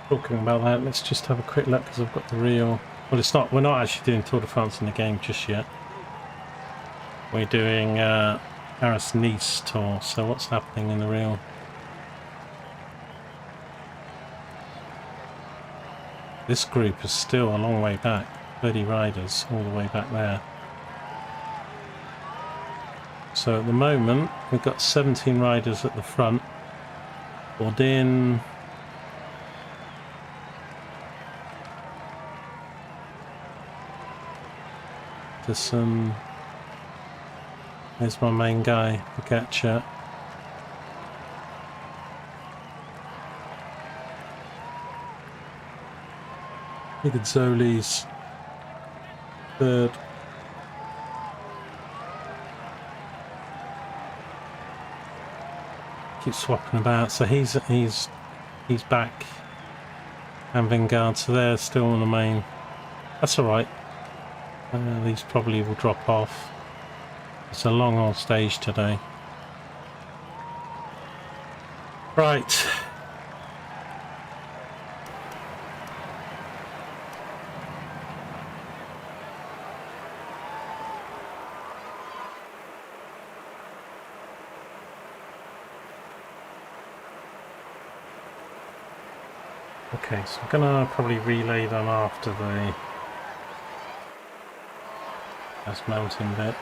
Talking about that, let's just have a quick look because I've got the real... Well, it's not. We're not actually doing Tour de France in the game just yet. We're doing Paris-Nice Tour. So what's happening in the real... This group is still a long way back. 30 riders all the way back there. So at the moment, we've got 17 riders at the front. Bourdin... There's my main guy, Pogacar. Zoli's 3rd. Keep swapping about, so he's back. And Vingard, so they're still on the main. That's alright. These probably will drop off. It's a long old stage today. Right. Okay, so I'm gonna probably relay them after the last mountain bit.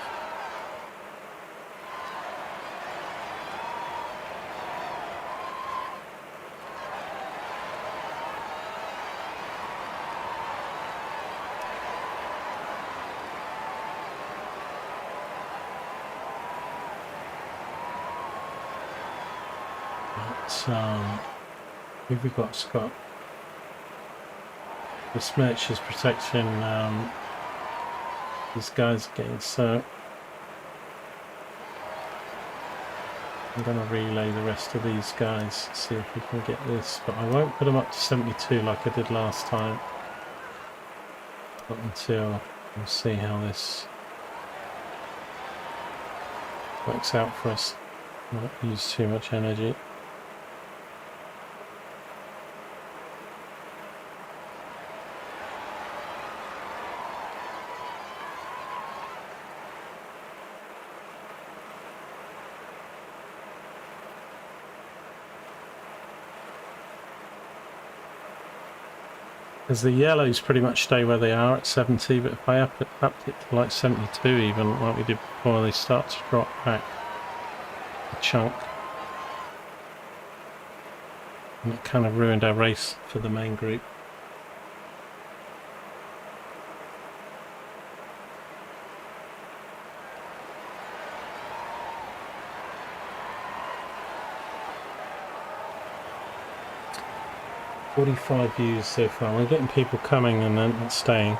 Who've we got, Scott? The Smirch is protecting these guys again, so I'm going to relay the rest of these guys, see if we can get this, but I won't put them up to 72 like I did last time. Not until we'll see how this works out for us. Not use too much energy. Because the yellows pretty much stay where they are at 70, but if I upped it to like 72 even, like we did before, they start to drop back a chunk. And it kind of ruined our race for the main group. "45 views so far." We're getting people coming and then not staying.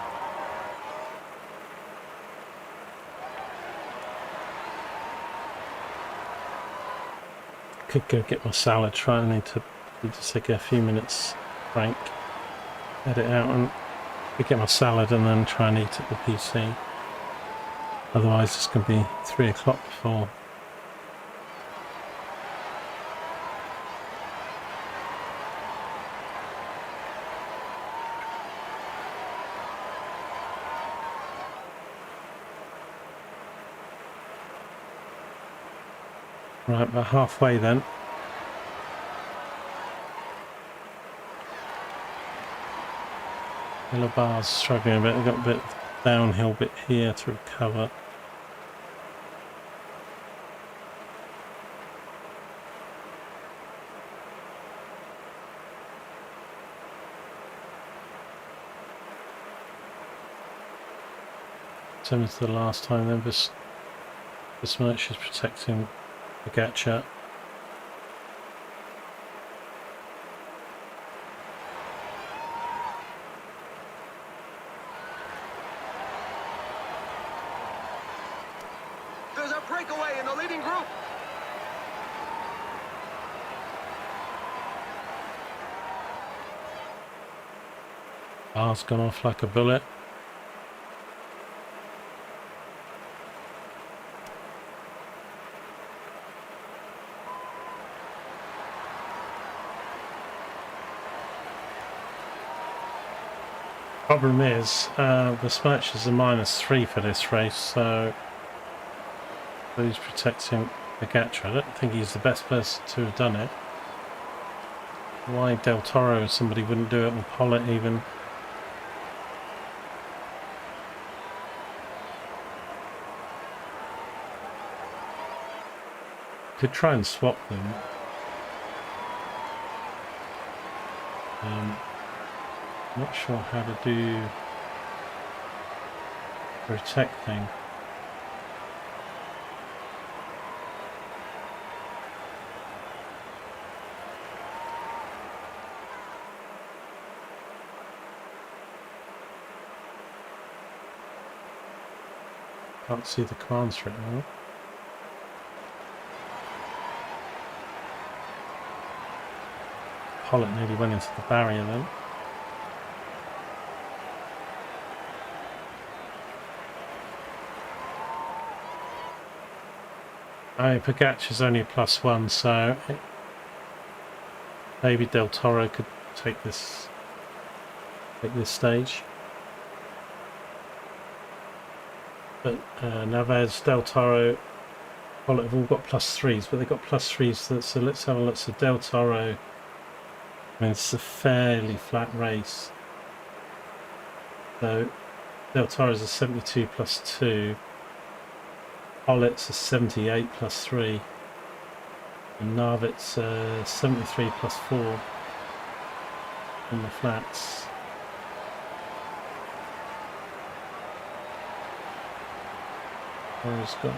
Could go get my salad. Try. I need to just take a few minutes break, edit out, and get my salad and then try and eat at the PC. Otherwise, it's going to be 3 o'clock before. Right, about halfway then. Yellow bar's struggling a bit. We've got a bit of downhill bit here to recover. Similar to the last time then, this merch is protecting the Gacha. There's a breakaway in the leading group. Bar's gone off like a bullet. Problem is, the Smirch is a -3 for this race, so who's protecting the Gacha? I don't think he's the best person to have done it. Why Del Toro or somebody wouldn't do it, or Pollitt even? Could try and swap them. Not sure how to do the tech thing. Can't see the commands for it now. Pollitt nearly went into the barrier then. Oh, Pogacar's only a +1, so maybe Del Toro could take this stage. But Naves, Del Toro, Pollitt have all got +3s, but they've got +3s. So let's have a look. So Del Toro, I mean, it's a fairly flat race. So Del Toro's a 72 +2. Pollitt's a 78 +3, and Narvit's 73 +4 on the flats. He's got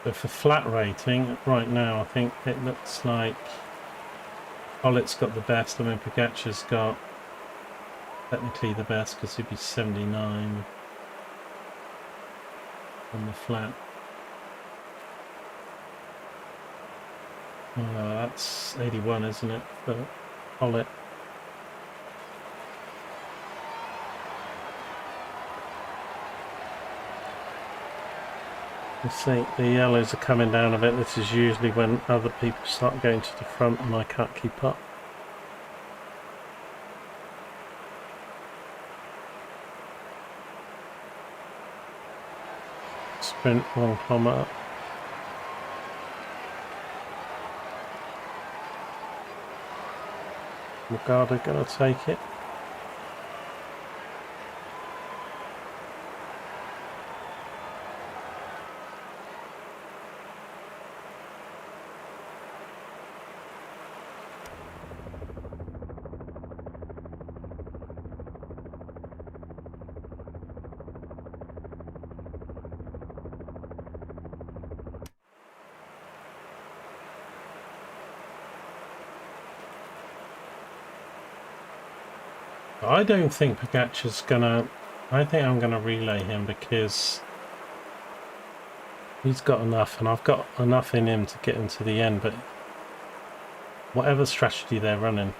but for flat rating right now, I think it looks like Pollitt's got the best. I mean, Pogacar's got technically the best because he'd be 79 on the flat. That's 81, isn't it? For Pollitt. You see, the yellows are coming down a bit. This is usually when other people start going to the front and I can't keep up. Sprint 1 kilometre. Morgado gonna take it. I don't think Pogacar's gonna... I think I'm gonna relay him because he's got enough and I've got enough in him to get him to the end, but whatever strategy they're running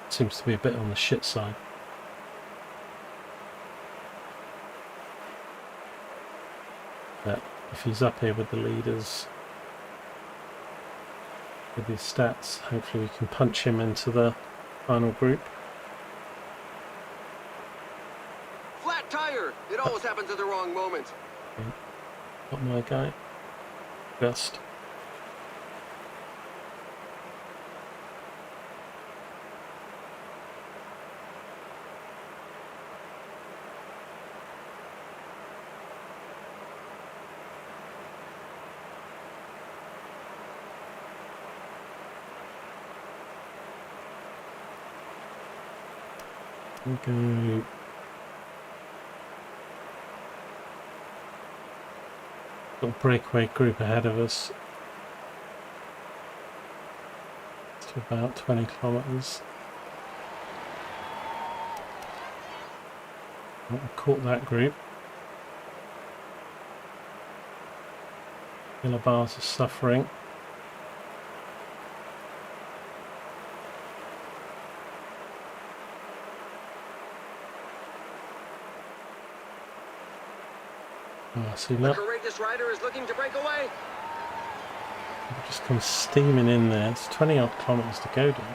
seems to be a bit on the shit side. But if he's up here with the leaders, with his stats, hopefully we can punch him into the final group. Flat tire! It always happens at the wrong moment. Okay. Got my guy. Just. Go. Got a breakaway group ahead of us. To about 20 kilometres. I caught that group. Yellow bars are suffering. Oh, see, The look. courageous rider is looking to break away. Just come steaming in there. It's 20 odd kilometres to go, dude.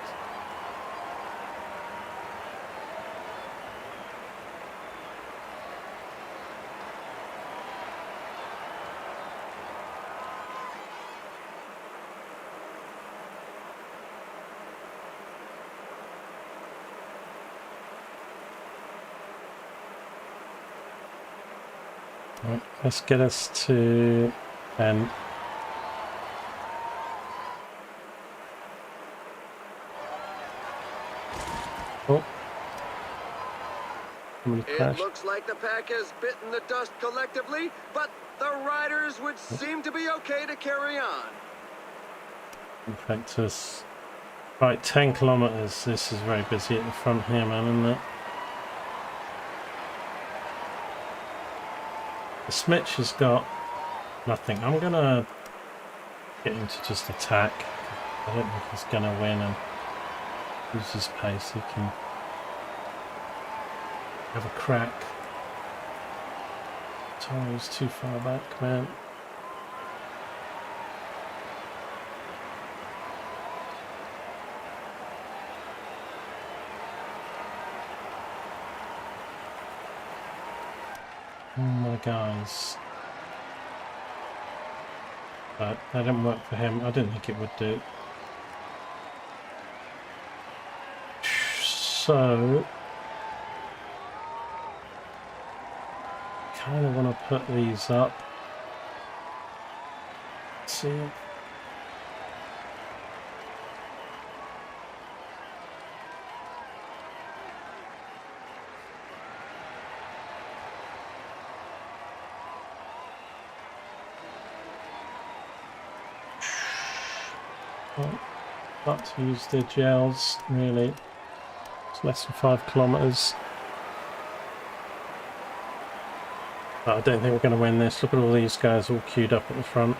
Right, let's get us to 10. Oh. Somebody It crashed. looks like the pack has bitten the dust collectively, but the riders would seem to be okay to carry on. Infectus. Right, 10 kilometres. This is very busy at the front here, man, isn't it? The Smitch has got nothing. I'm gonna get him to just attack. I don't think he's gonna win and use his pace. He can have a crack. Tyre's too far back, man. Oh my guys. But that didn't work for him. I didn't think it would do. So kind of want to put these up. Let's see. But to use the gels, really. It's less than 5 kilometres. But I don't think we're going to win this. Look at all these guys all queued up at the front.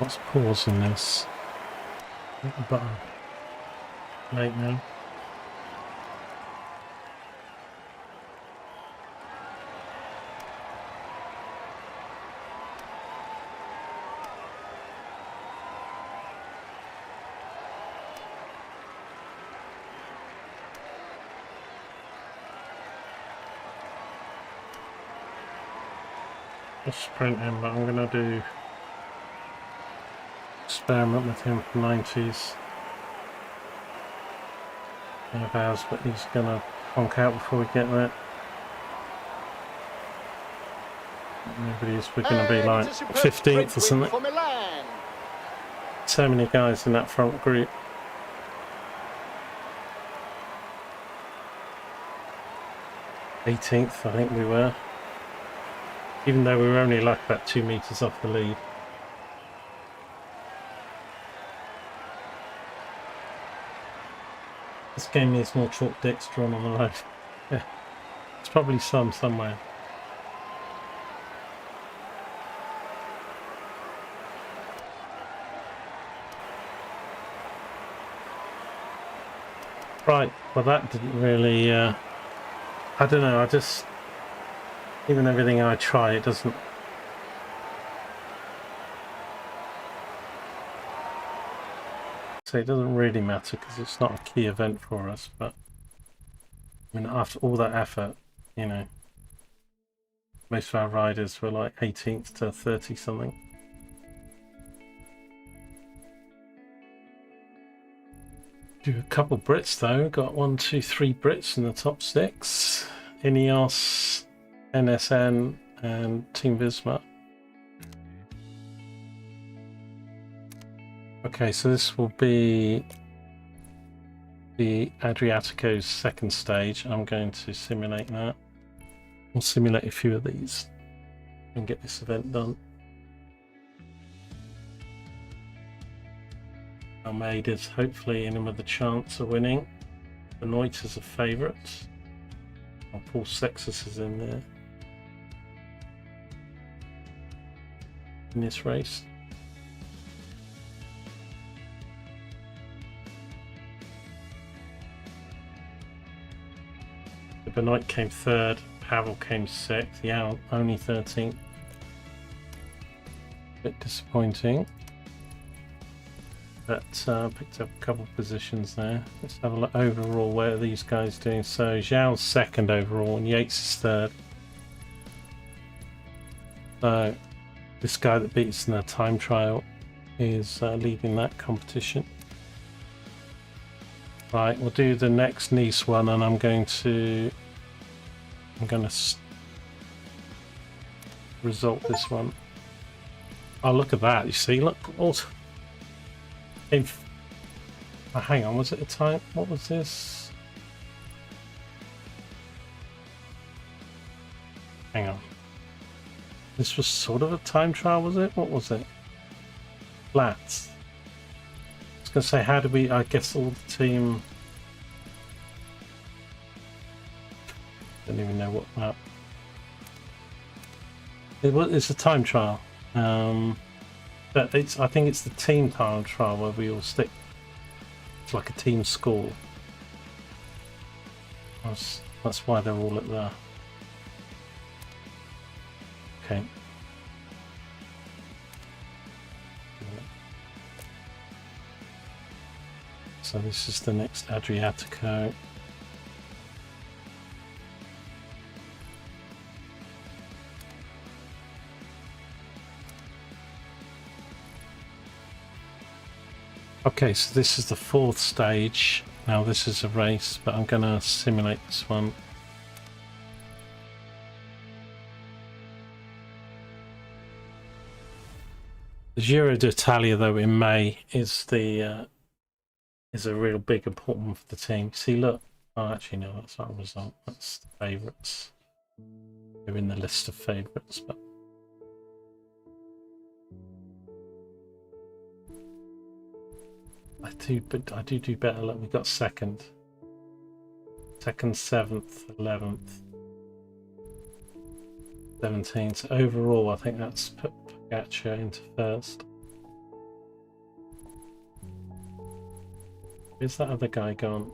Let's pause in this. Hit the button. Late now. Just sprint him, but I'm going to do experiment with him for 90s. 5 hours, but he's going to honk out before we get there. We're going to be like 15th or something. So many guys in that front group. '18th, I think we were. Even though we were only like about 2 meters off the lead. This game needs more chalk dicks drawn on the road. Yeah, it's probably somewhere. Right, well that didn't really, I don't know, I just, even everything I try, it doesn't. So it doesn't really matter because it's not a key event for us, but I mean, after all that effort, you know, most of our riders were like 18th to 30 something. Do a couple Brits though, got 1, 2, 3 Brits in the top 6. Ineos, NSN and Team Visma. Okay, so this will be the Adriatico's second stage. I'm going to simulate that. We'll simulate a few of these and get this event done. Almeida's hopefully in with a chance of winning. Benoit is a favourite. Oh, Paul Sextus is in there in this race. Benoit came 3rd, Pavel came 6th, yeah, only 13th. Bit disappointing. But picked up a couple of positions there. Let's have a look overall where are these guys doing. So Zhao's 2nd overall and Yates is 3rd. So this guy that beat us in the time trial is leading that competition. Right, we'll do the next Nice one, and I'm going to result this one. Oh, look at that! You see, look. Also, hang on, was it a time? What was this? Hang on. This was sort of a time trial, was it? What was it? Flats. I was going to say, how do we? I guess all the team. Don't even know what that. It's a time trial, but I think it's the team time trial where we all stick. It's like a team score. That's why they're all at there. Okay. So this is the next Adriatico. Okay, so this is the 4th stage. Now this is a race, but I'm going to simulate this one. The Giro d'Italia, though, in May is a real big important for the team. See, look. Oh, actually, no, that's not a result. That's the favourites. They're in the list of favourites, but. I do better. Look, we got 2nd, 7th, 11th, 17th. So overall, I think that's put Pogacar into 1st. Where's that other guy gone?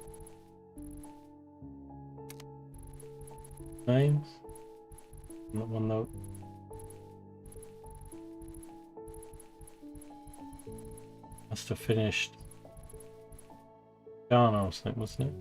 Names? Not one note. Must have finished Ghana or something, wasn't it?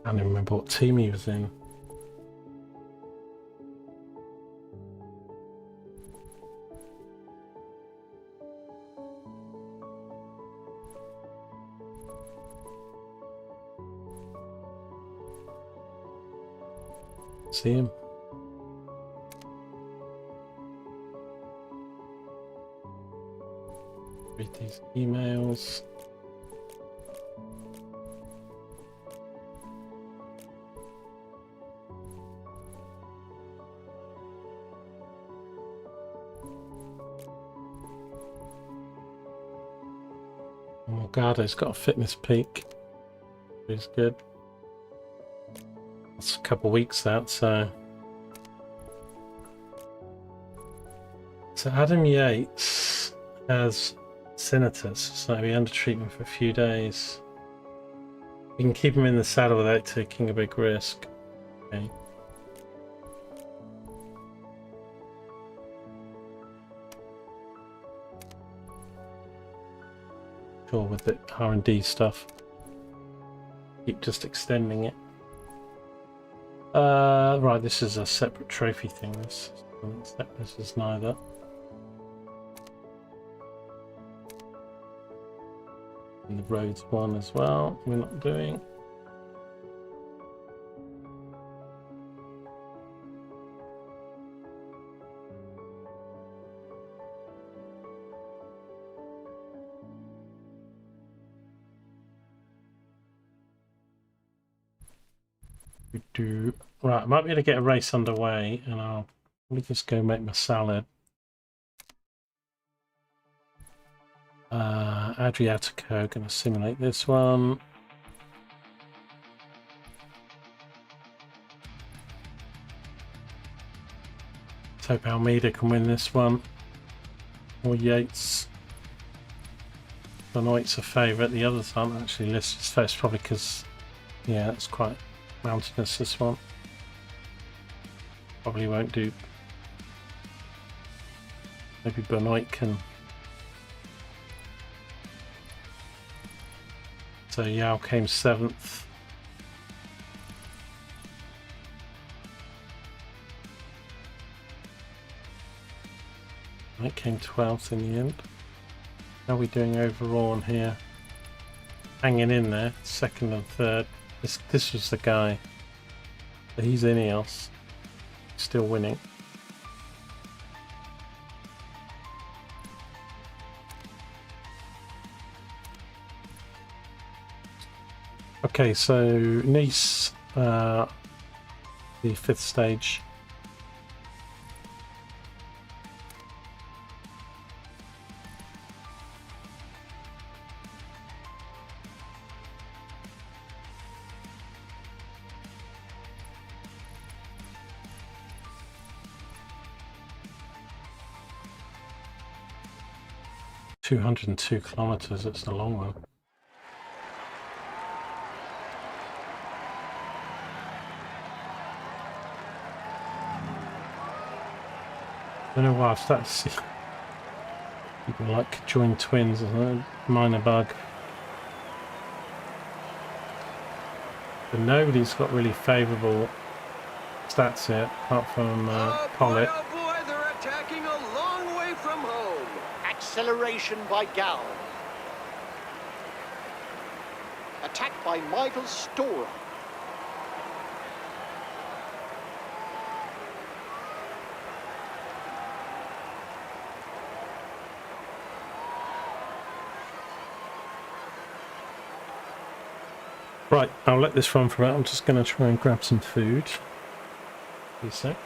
I don't even remember what team he was in. See him. Read these emails. Morgado's got a fitness peak. He's good. That's a couple of weeks out, so Adam Yates has tinnitus, so he'll be under treatment for a few days. You can keep him in the saddle without taking a big risk. Okay. Sure, with the R&D stuff. Keep just extending it. Right, this is a separate trophy thing. This is neither. And the roads one as well, we're not doing. Right, I might be able to get a race underway, and I'll probably just go make my salad. Adriatico, going to simulate this one. Let's hope Almeida can win this one. Or Yates. Benoit's a favourite, the others aren't actually listed, so it's probably because, yeah, it's quite mountainous, this one. Probably won't do. Maybe Benoit can. So Yao came 7th. Benoit came 12th in the end. How are we doing overall on here? Hanging in there, 2nd and 3rd. This was the guy. He's Ineos. Still winning. Okay, so Nice, the 5th stage. $202 kilometers, it's a long one. I don't know why I've started to see people like join twins, as a minor bug. But nobody's got really favourable stats here, apart from Pollitt. Oh boy, they're attacking a long way from home. Acceleration by Gal. Attack by Michael Storer. Right, I'll let this run for a bit. I'm just going to try and grab some food. Be a sec.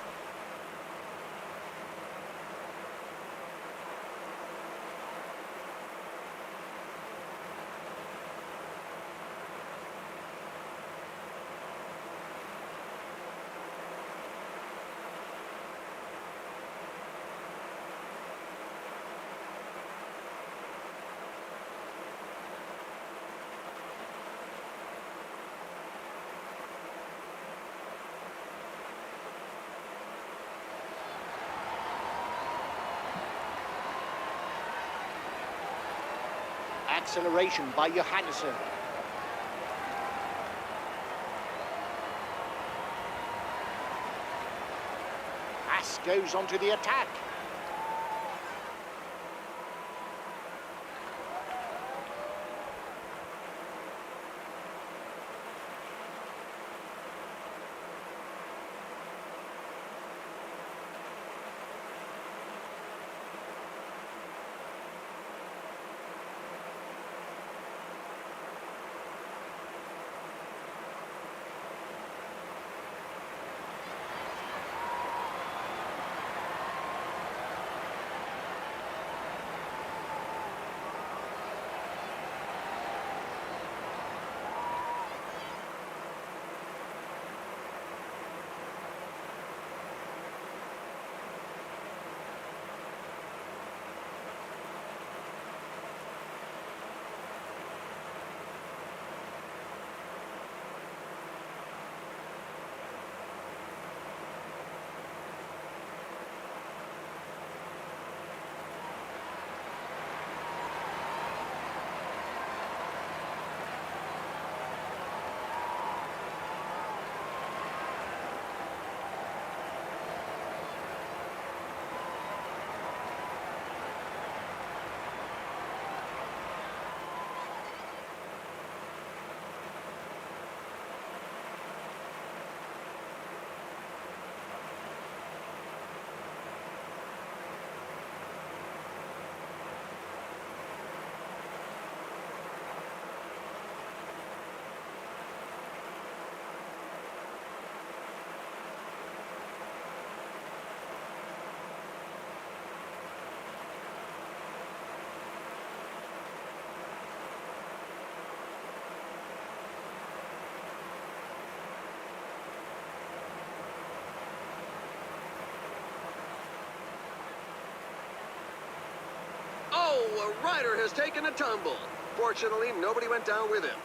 acceleration by Johannesson. As goes on to the attack. Oh, a rider has taken a tumble. Fortunately, nobody went down with him.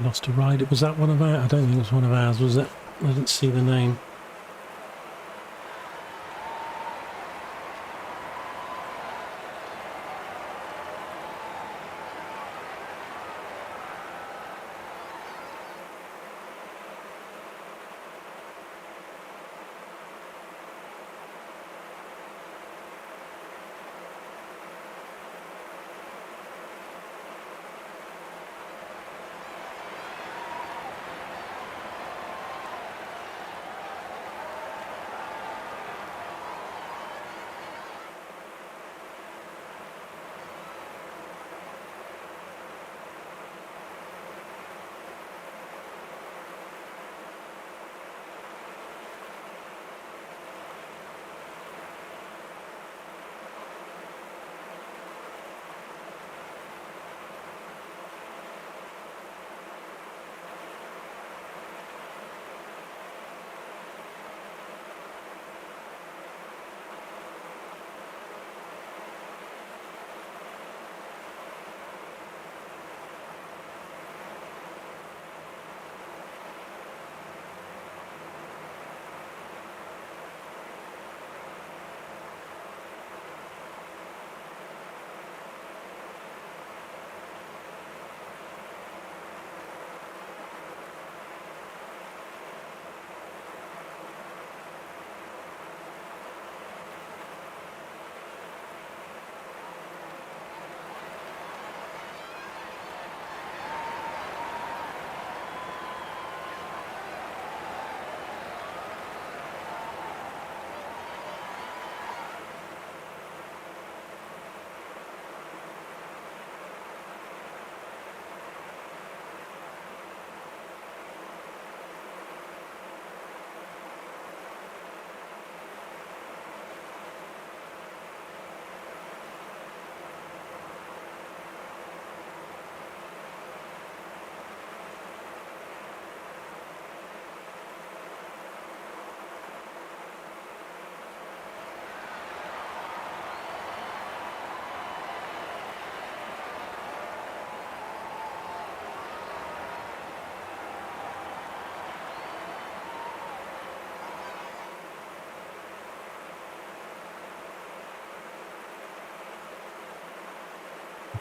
Lost a ride. Was that one of ours? I don't think it was one of ours, was it? I didn't see the name.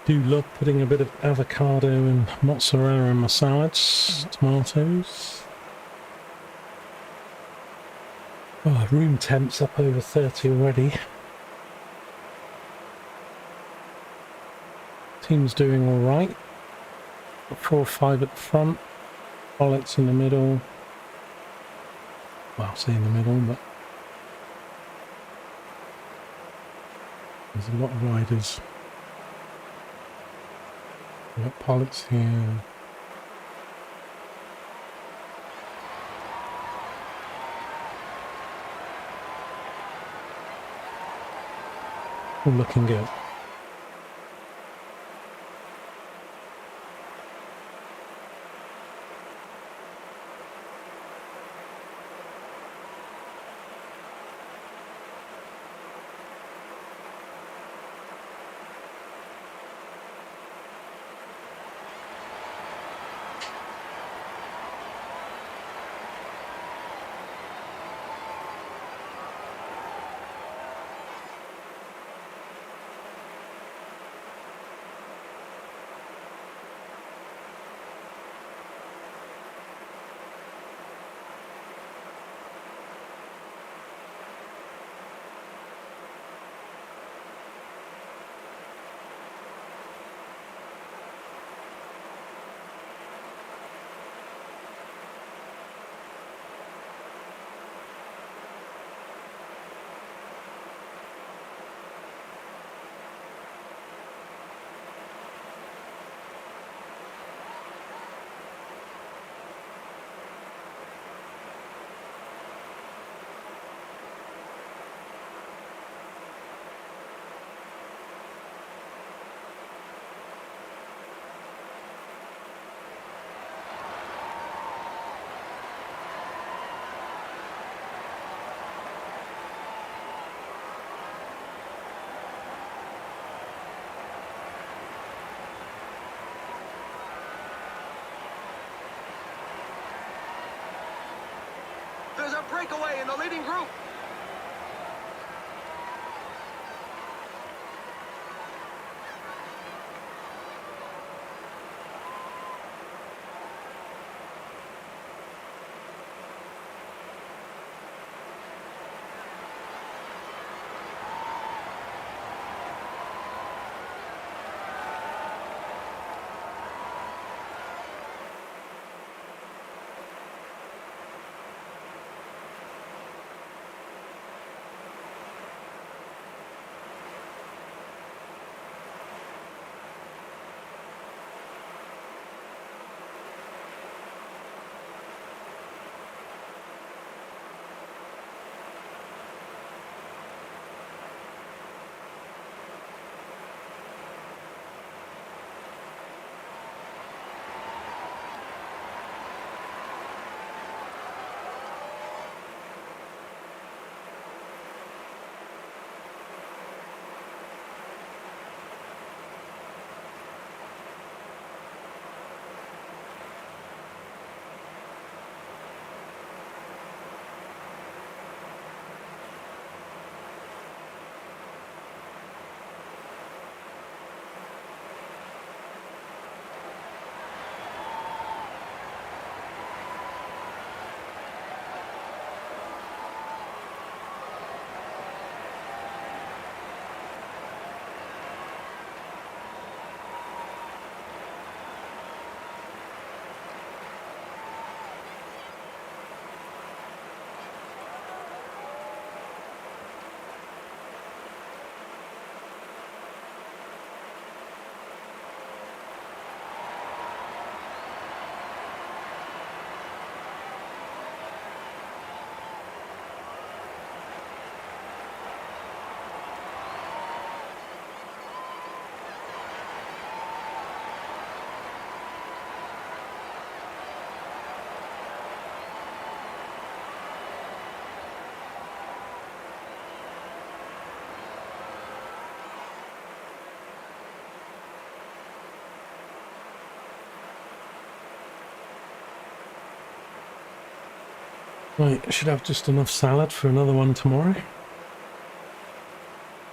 Do love putting a bit of avocado and mozzarella in my salads, tomatoes. Oh, room temp's up over 30 already. Team's doing all right. Got 4 or 5 at the front. Bollock's in the middle. Well, I'll say in the middle, but there's a lot of riders. We've got Pollock's here. All looking good. There's a breakaway in the leading group. Right, I should have just enough salad for another one tomorrow.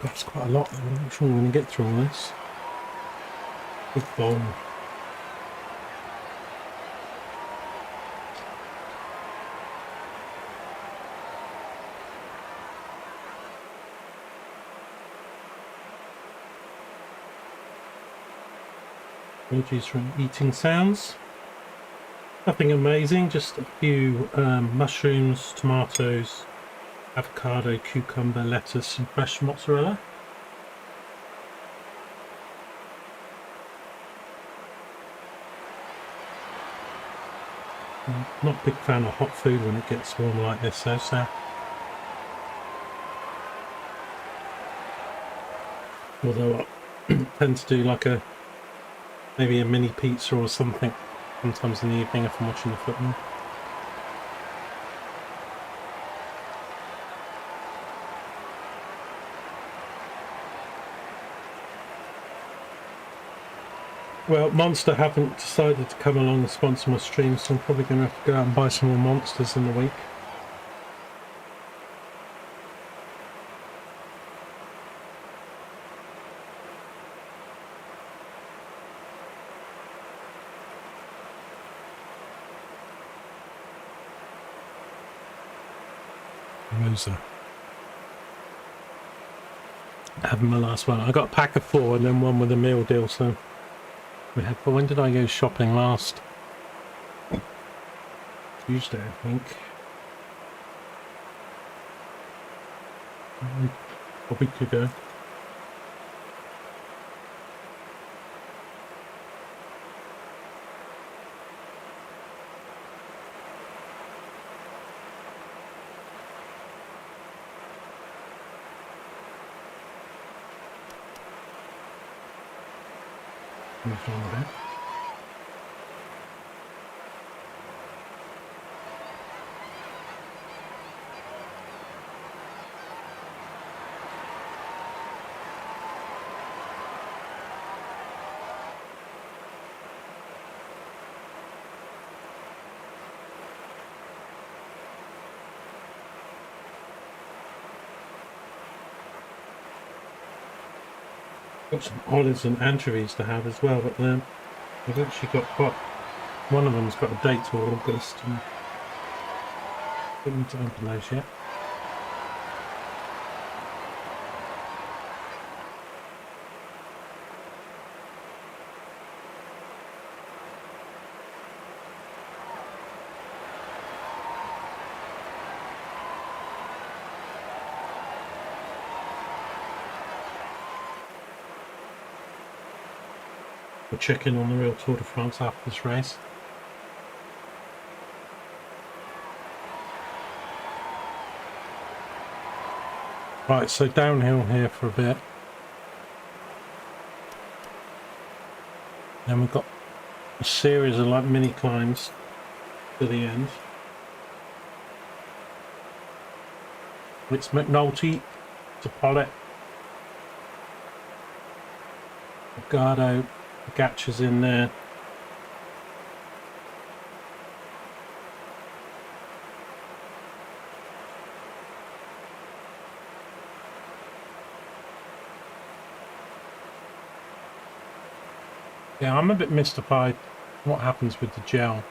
That's quite a lot, I'm not sure I'm going to get through all this. Big bomb. Apologies for eating sounds. Nothing amazing, just a few mushrooms, tomatoes, avocado, cucumber, lettuce and fresh mozzarella. I'm not a big fan of hot food when it gets warm like this though, so although I tend to do like maybe a mini pizza or something sometimes in the evening if I'm watching the football. Well, Monster haven't decided to come along and sponsor my stream, so I'm probably going to have to go out and buy some more Monsters in the week. Rosa. Having my last one. I got a pack of 4 and then one with a meal deal, so we had. But when did I go shopping last? Tuesday, I think. A week ago. Got some olives and anchovies to have as well, but I've actually got one of them's got a date to August and I don't need to open those yet. We'll check in on the real Tour de France after this race. Right, so downhill here for a bit. Then we've got a series of like mini climbs to the end. It's McNulty to Pollet. Gardo. Gatches in there. Yeah, I'm a bit mystified what happens with the gel.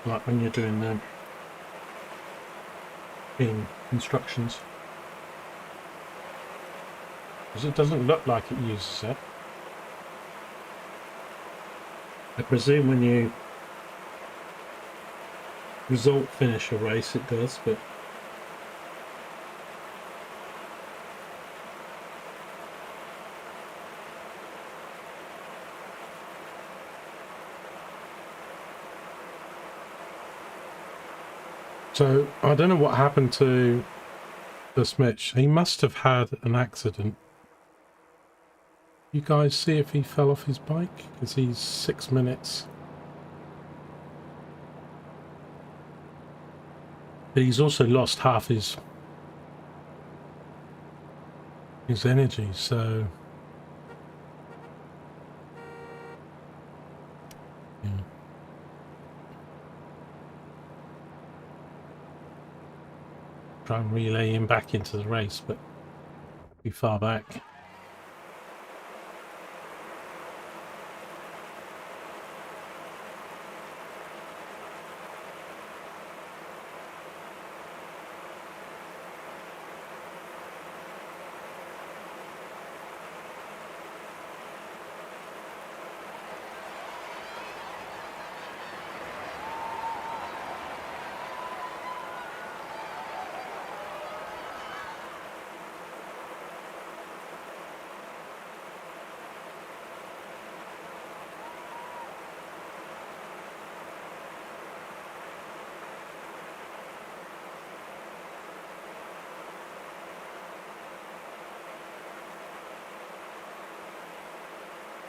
Like when you're doing the instructions. Because it doesn't look like it uses it. I presume when you result finish a race it does, but so I don't know what happened to the Mitch. He must have had an accident. You guys see if he fell off his bike? Because he's 6 minutes. But he's also lost half his energy, so yeah. Try and relay him back into the race, but be far back.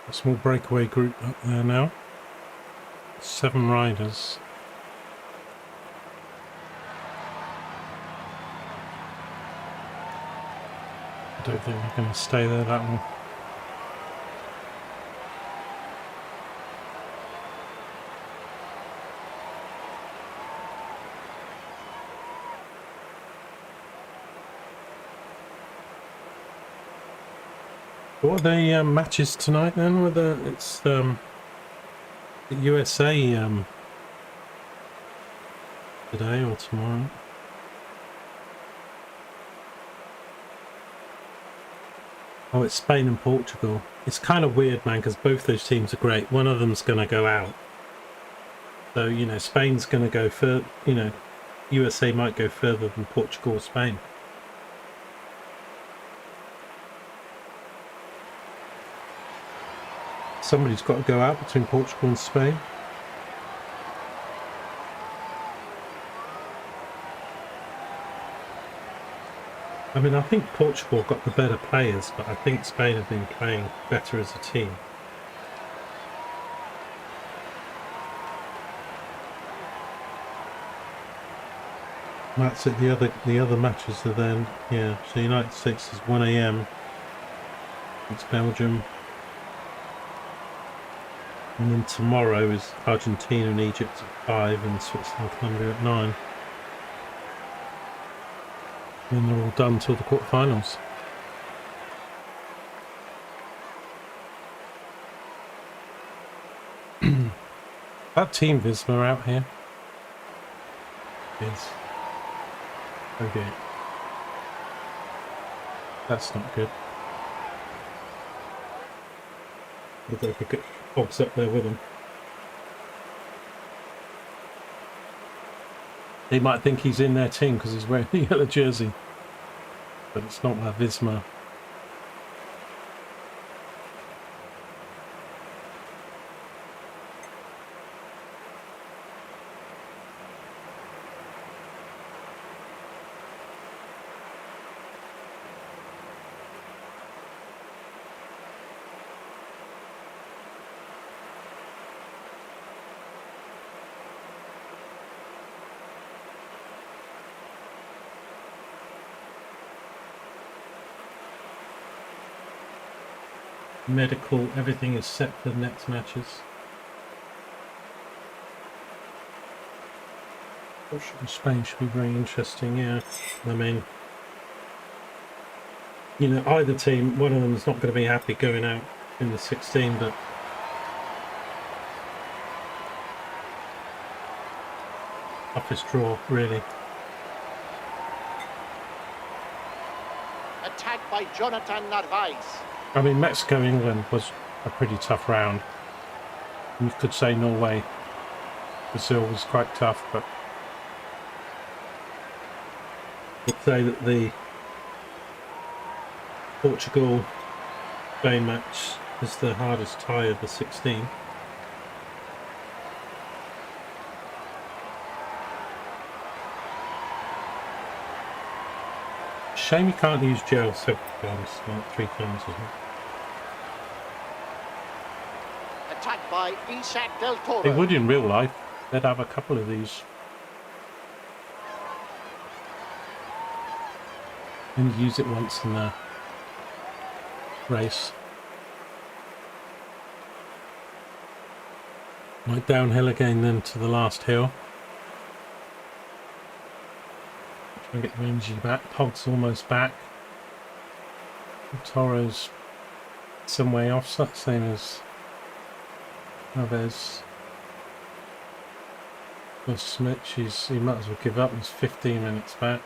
A small breakaway group up there now. 7 riders. I don't think they're going to stay there that long. What are the matches tonight then? Whether it's the USA today or tomorrow? Oh, it's Spain and Portugal. It's kind of weird, man, because both those teams are great. One of them's going to go out. So, you know, Spain's going to go further, you know, USA might go further than Portugal or Spain. Somebody's got to go out between Portugal and Spain. I mean, I think Portugal got the better players, but I think Spain have been playing better as a team. That's it. The other matches are then, yeah. So United States is 1 AM. It's Belgium. And then tomorrow is Argentina and Egypt at 5 and Switzerland, Colombia at 9. And they're all done till the quarterfinals. That team Visma out here is okay. That's not good. They could get Hobbs up there with them. They might think he's in their team because he's wearing the yellow jersey, but it's not that Visma. Medical, everything is set for the next matches. Spain should be very interesting, yeah. I mean, you know, either team, one of them is not going to be happy going out in the 16, but toughest draw, really. Attacked by Jonathan Narvaez. I mean, Mexico-England was a pretty tough round. You could say Norway, Brazil was quite tough, but I'd say that the Portugal-Spain match is the hardest tie of the 16. Shame you can't use gel several times, like 3 times, isn't it? Attacked by Isaac Del Toro. They would in real life. They'd have a couple of these. And use it once in the race. Right, downhill again then to the last hill. Try and get the energy back. Pog's almost back. Toro's some way off, same as Chavez. Smith, he might as well give up. He's 15 minutes back.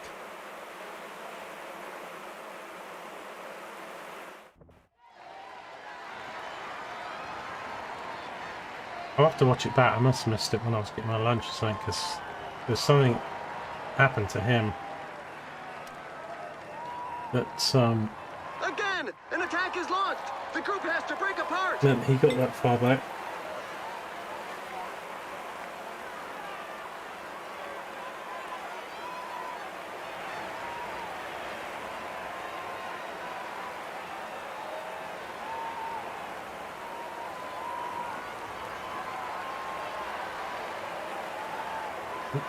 I'll have to watch it back. I must have missed it when I was getting my lunch or something, because there's something happened to him that Again, an attack is launched. The group has to break apart. meant he got that far back.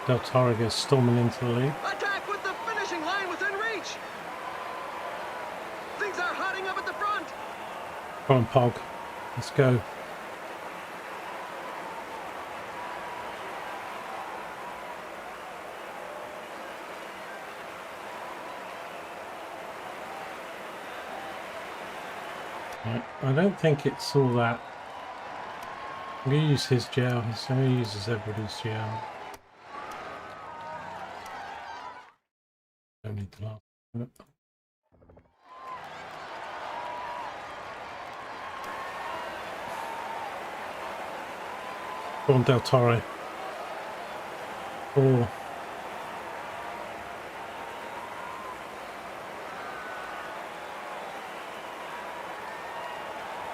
Del Toro goes storming into the lead. Attack with the finishing line within reach. Things are hotting up at the front. Come on, Pog. Let's go. Right. I don't think it's all that. I'm going to use his gel. He's going to use everybody's gel. Don't need the last one. Go on, Del Toro. Oh.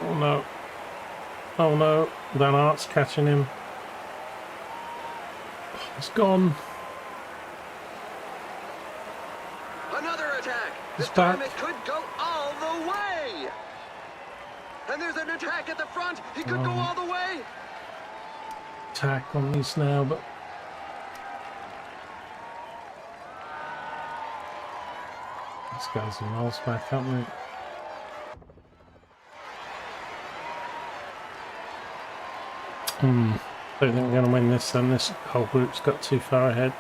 Oh no. Oh no. Van Aert's catching him. It's gone. Another attack. It's This time back. it could go all the way. And there's an attack at the front. He could go all the way. Attack on these now, but this guy's a miles back, aren't we? Don't think we're going to win this then. This whole group's got too far ahead.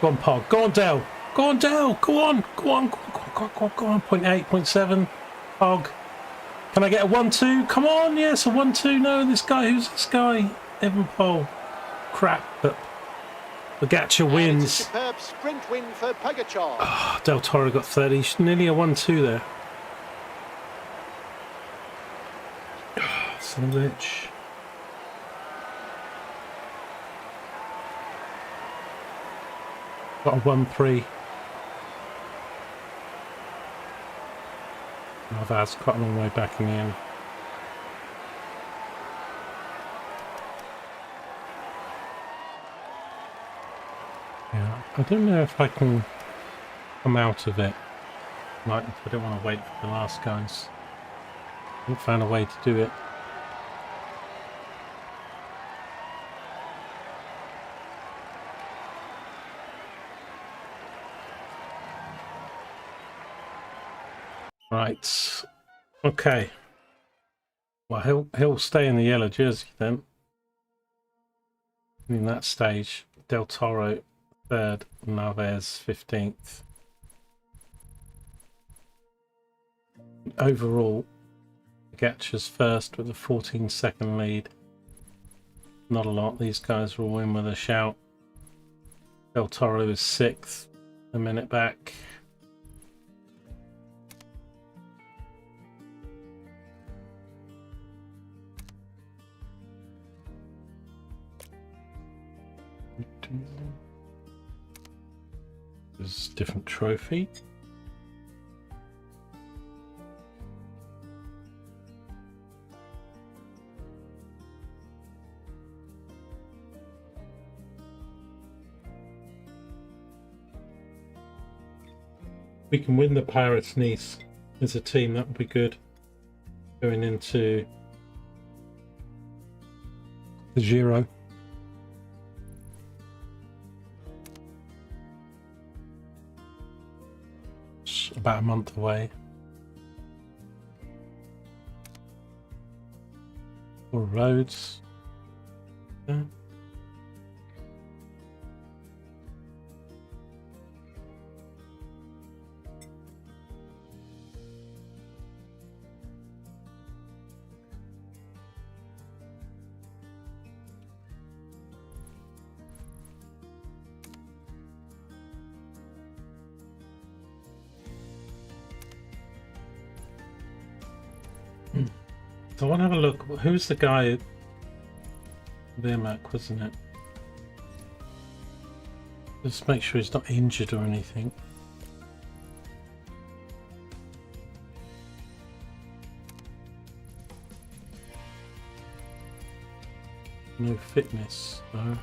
Go on, Pog. Go on, Del. Go on, Del. Go on. Go on. Go on. Go on. Go on. Go on. 0.8, 0.7. Pog. Can I get a 1-2? Come on. Yes, a 1-2. No, this guy. Who's this guy? Evan Pole. Crap, but Pogacar And it's a wins. superb sprint win for Pogacar. Oh, Del Toro got 30. Nearly a 1-2 there. Son of a bitch. Got a 1-3. Oh, that's quite a long way back in the end. Yeah, I don't know if I can come out of it. Like, I don't want to wait for the last guys. I haven't found a way to do it. Right. Okay. Well, he'll stay in the yellow jersey then. In that stage, Del Toro 3rd, Narvaez 15th. Overall, Pogacar's first with a 14-second lead. Not a lot. These guys will win with a shout. Del Toro is 6th, a minute back. There's a different trophy. We can win the Paris-Nice as a team, that would be good. Going into the Giro. About a month away. Or roads. Yeah. So I want to have a look. Who's the guy? Vermac, wasn't it? Just make sure he's not injured or anything. No fitness, no.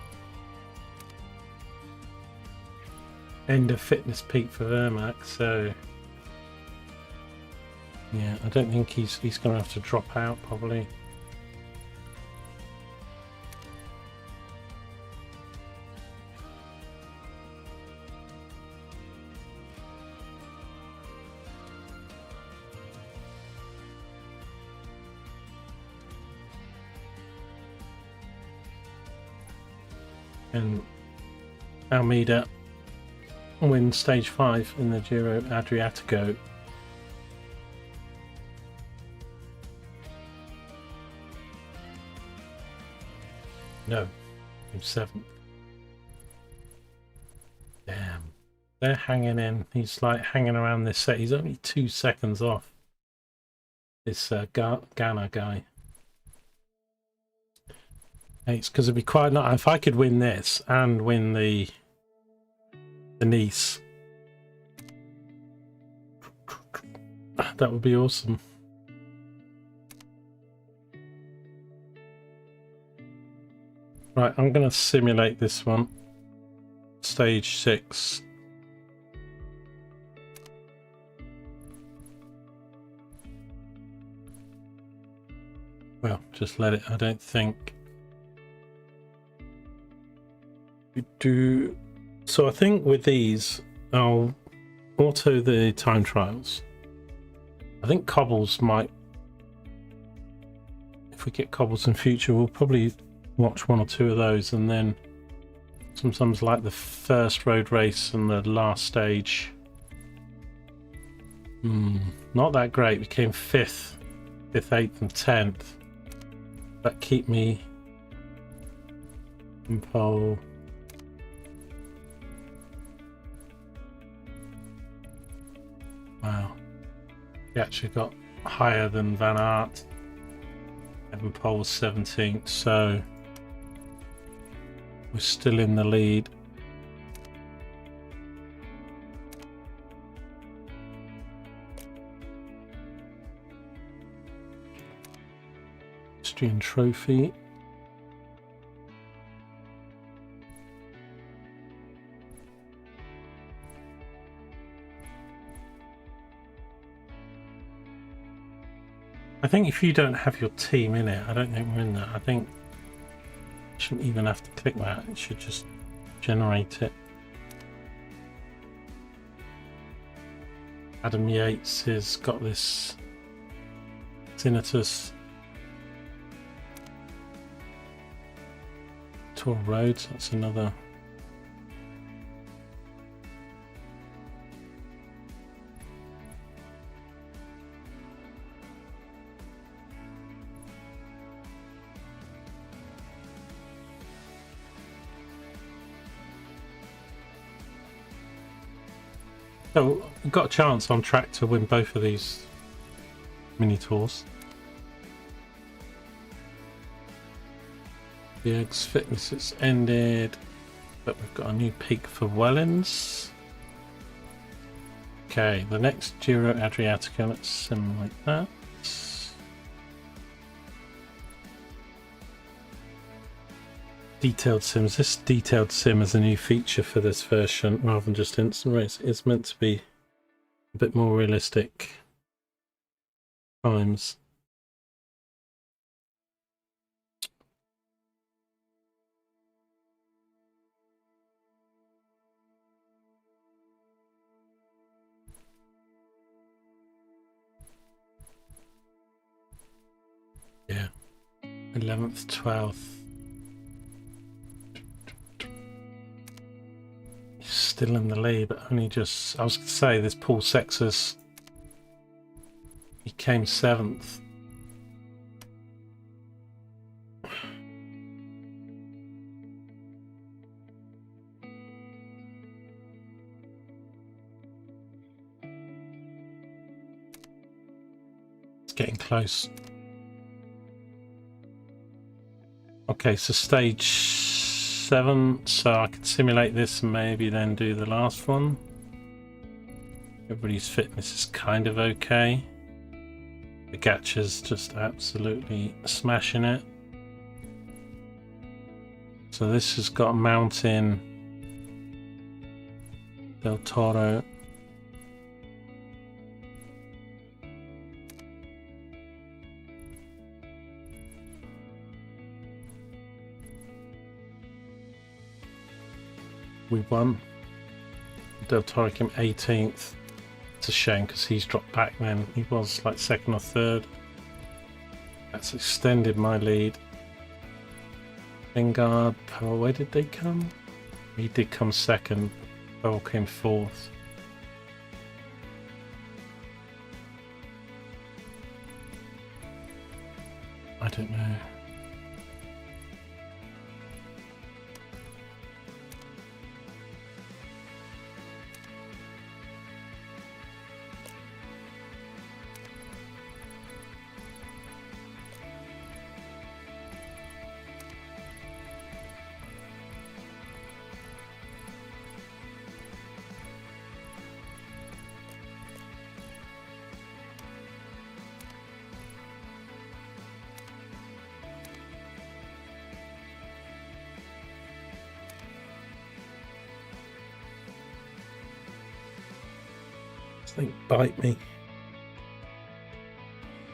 End of fitness peak for Vermac, so yeah, I don't think he's going to have to drop out probably. And Almeida win stage 5 in the Giro Adriatico. No, I'm 7th. Damn. They're hanging in. He's like hanging around this set. He's only 2 seconds off this Ghana guy. It's because it'd be quite nice if I could win this and win the Nice. That would be awesome. Right, I'm going to simulate this one. Stage 6. Well, just let it. I don't think we do. So I think with these, I'll auto the time trials. I think cobbles might. If we get cobbles in future, we'll probably watch 1 or 2 of those, and then sometimes like the first road race and the last stage. Not that great. We came 5th, 8th, and 10th. That keep me in pole. Wow. We actually got higher than Van Aert. Evan Pole was 17th, so we're still in the lead. Austrian trophy. I think if you don't have your team in it, I don't think we're in that. I think you shouldn't even have to click that. It should just generate it. Adam Yates has got this tinnitus. Tour Roads, that's another. So we've got a chance on track to win both of these mini tours. Bjerg's fitness has ended, but we've got a new peak for Wellens. Okay, the next Giro Adriatico, let's simulate that. Detailed sims. This detailed sim is a new feature for this version rather than just instant race. It's meant to be a bit more realistic times. Yeah, 11th, 12th. Still in the lead, but only just. I was going to say this Paul Sexers. He came 7th. It's getting close. Okay, so stage 7, so I could simulate this and maybe then do the last one. Everybody's fitness is kind of okay. The Gatcha's just absolutely smashing it. So this has got a mountain, Del Toro. We won. Del Toro came 18th. It's a shame because he's dropped back then. He was like 2nd or 3rd. That's extended my lead. Vanguard, Pearl, where did they come? He did come second. Pearl came fourth. I don't know. Like bite me.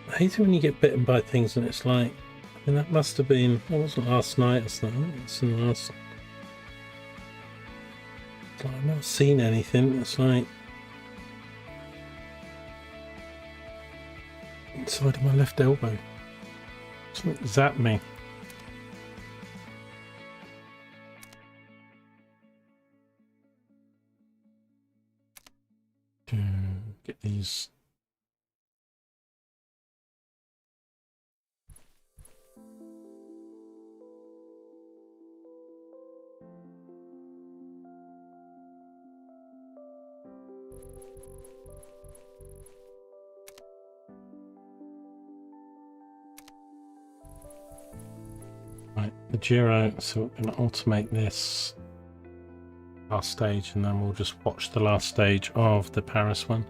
I hate it when you get bitten by things and it's like, I mean, that must have been, that wasn't last night or something, it's in the last, it's like, I've not seen anything. It's like inside of my left elbow, something zapped me. Get these. Right, the Giro, so we're going to automate this last stage and then we'll just watch the last stage of the Paris one.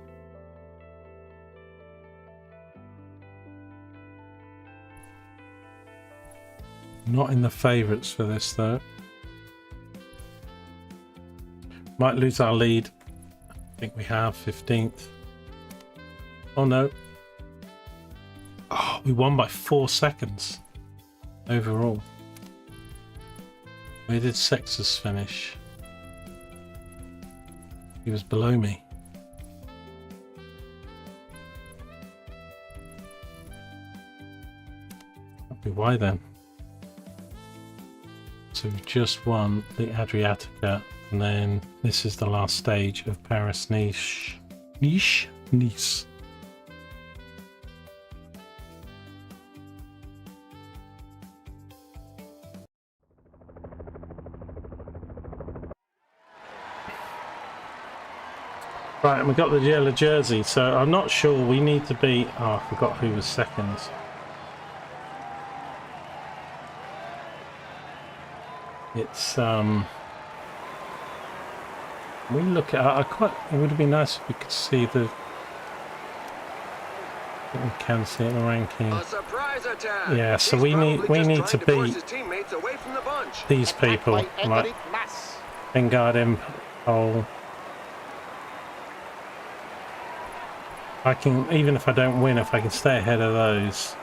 Not in the favourites for this though. Might lose our lead. I think we have 15th. Oh no. Oh, we won by 4 seconds overall. Where did Sextus finish? He was below me. That'd be why then. So we've just won the Adriatica, and then this is the last stage of Paris-Nice. Nice. Right, and we got the yellow jersey, so I'm not sure we need to be... Oh, I forgot who was second. It's we look at it would have been nice if we could see the we can see it in the ranking. A surprise attack. Yeah, so we need to beat these people like Vanguard, Impole. I can, even if I don't win, if I can stay ahead of those.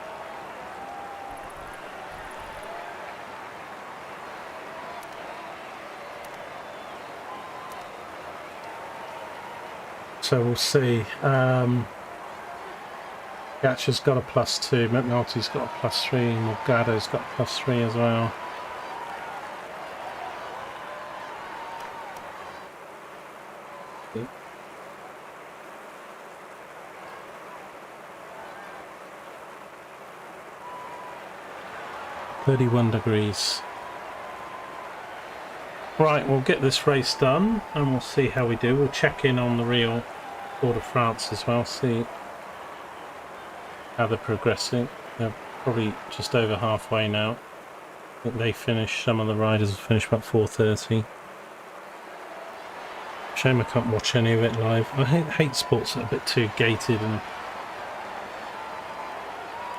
So we'll see. Gatcha's got a +2, McNulty's got a +3, Morgado's got a +3 as well. .31 degrees. Right, we'll get this race done and we'll see how we do. We'll check in on the real Tour de France as well, see how they're progressing. They're probably just over halfway now. I think they finished, some of the riders have finished about 4:30. Shame I can't watch any of it live. I hate sports that are a bit too gated and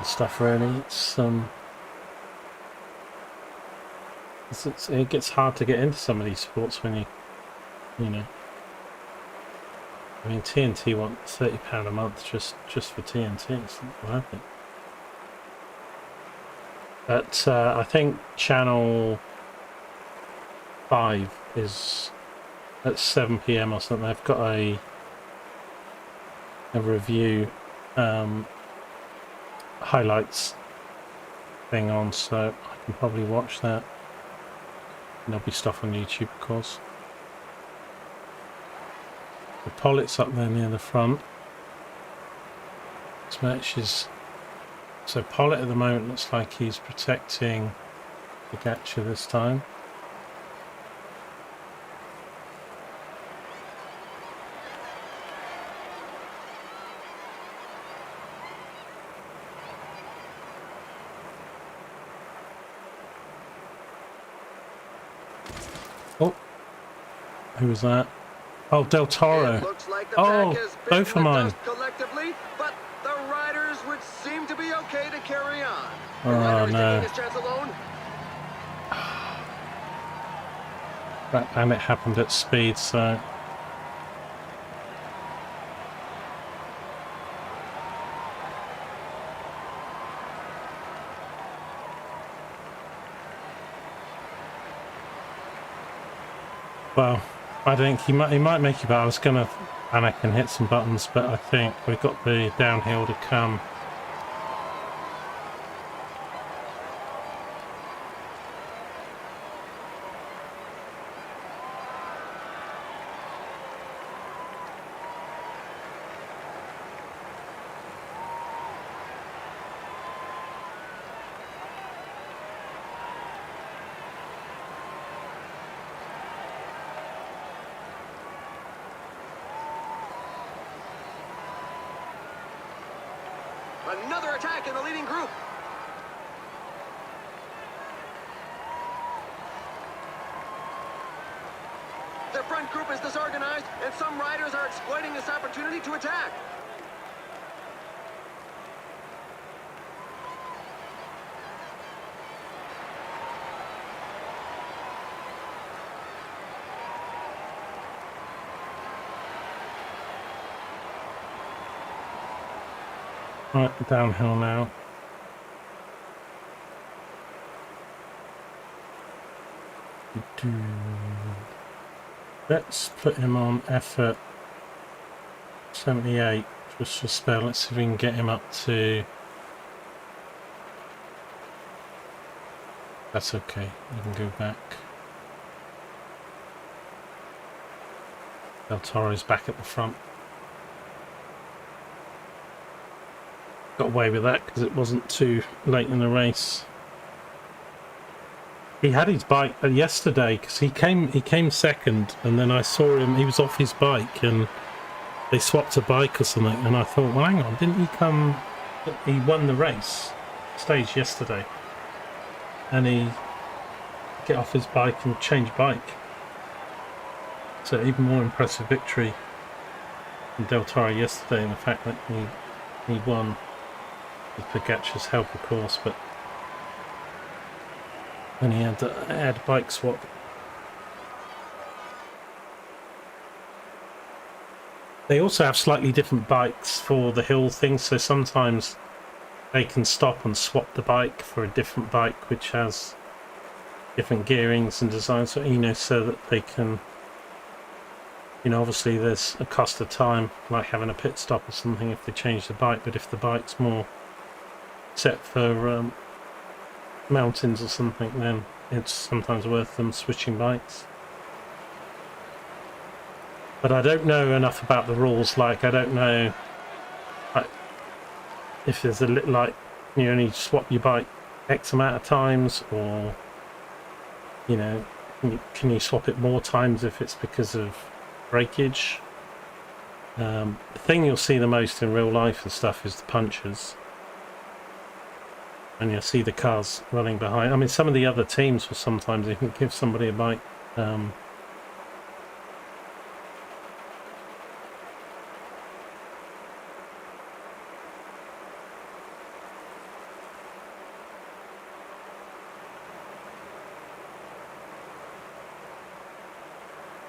stuff really. It gets hard to get into some of these sports when you know. I mean, TNT want £30 a month just for TNT. It's not worth it. But I think Channel 5 is at 7 PM or something. They've got a review highlights thing on, so I can probably watch that. There'll be stuff on YouTube, of course. The Pollitt's up there near the front. This match is... So Pollitt at the moment looks like he's protecting the Gacha this time. Oh, who was that? Oh, Del Toro. It looks like the Oh, pack has both bitten of the mine. dust collectively, but the riders would seem to be okay to carry on. The Oh, rider is no. taking his chance alone. And it happened at speed, so... Well, I think he might make it, but I was going to panic and hit some buttons, but I think we've got the downhill to come. Another attack in the leading group. The front group is disorganized, and some riders are exploiting this opportunity to attack. Right, downhill now. Let's put him on effort 78 just for spell. Let's see if we can get him up to... That's okay, we can go back. Del Toro's back at the front. Got away with that because it wasn't too late in the race. He had his bike yesterday because he came second, and then I saw him. He was off his bike, and they swapped a bike or something. And I thought, well, hang on, didn't he come? He won the race stage yesterday, and he get off his bike and change bike. So even more impressive victory in Del Toro yesterday, and the fact that he won. With Pogacar's help, of course, but then he had to add bike swap. They also have slightly different bikes for the hill thing, so sometimes they can stop and swap the bike for a different bike which has different gearings and designs, so so that they can, obviously there's a cost of time, like having a pit stop or something if they change the bike, but if the bike's more set for mountains or something, then it's sometimes worth them switching bikes. But I don't know enough about the rules. Like, I don't know if there's a little, like, you only swap your bike X amount of times, or can you swap it more times if it's because of breakage. The thing you'll see the most in real life and stuff is the punches. And you'll see the cars running behind. I mean, some of the other teams will sometimes even give somebody a bike.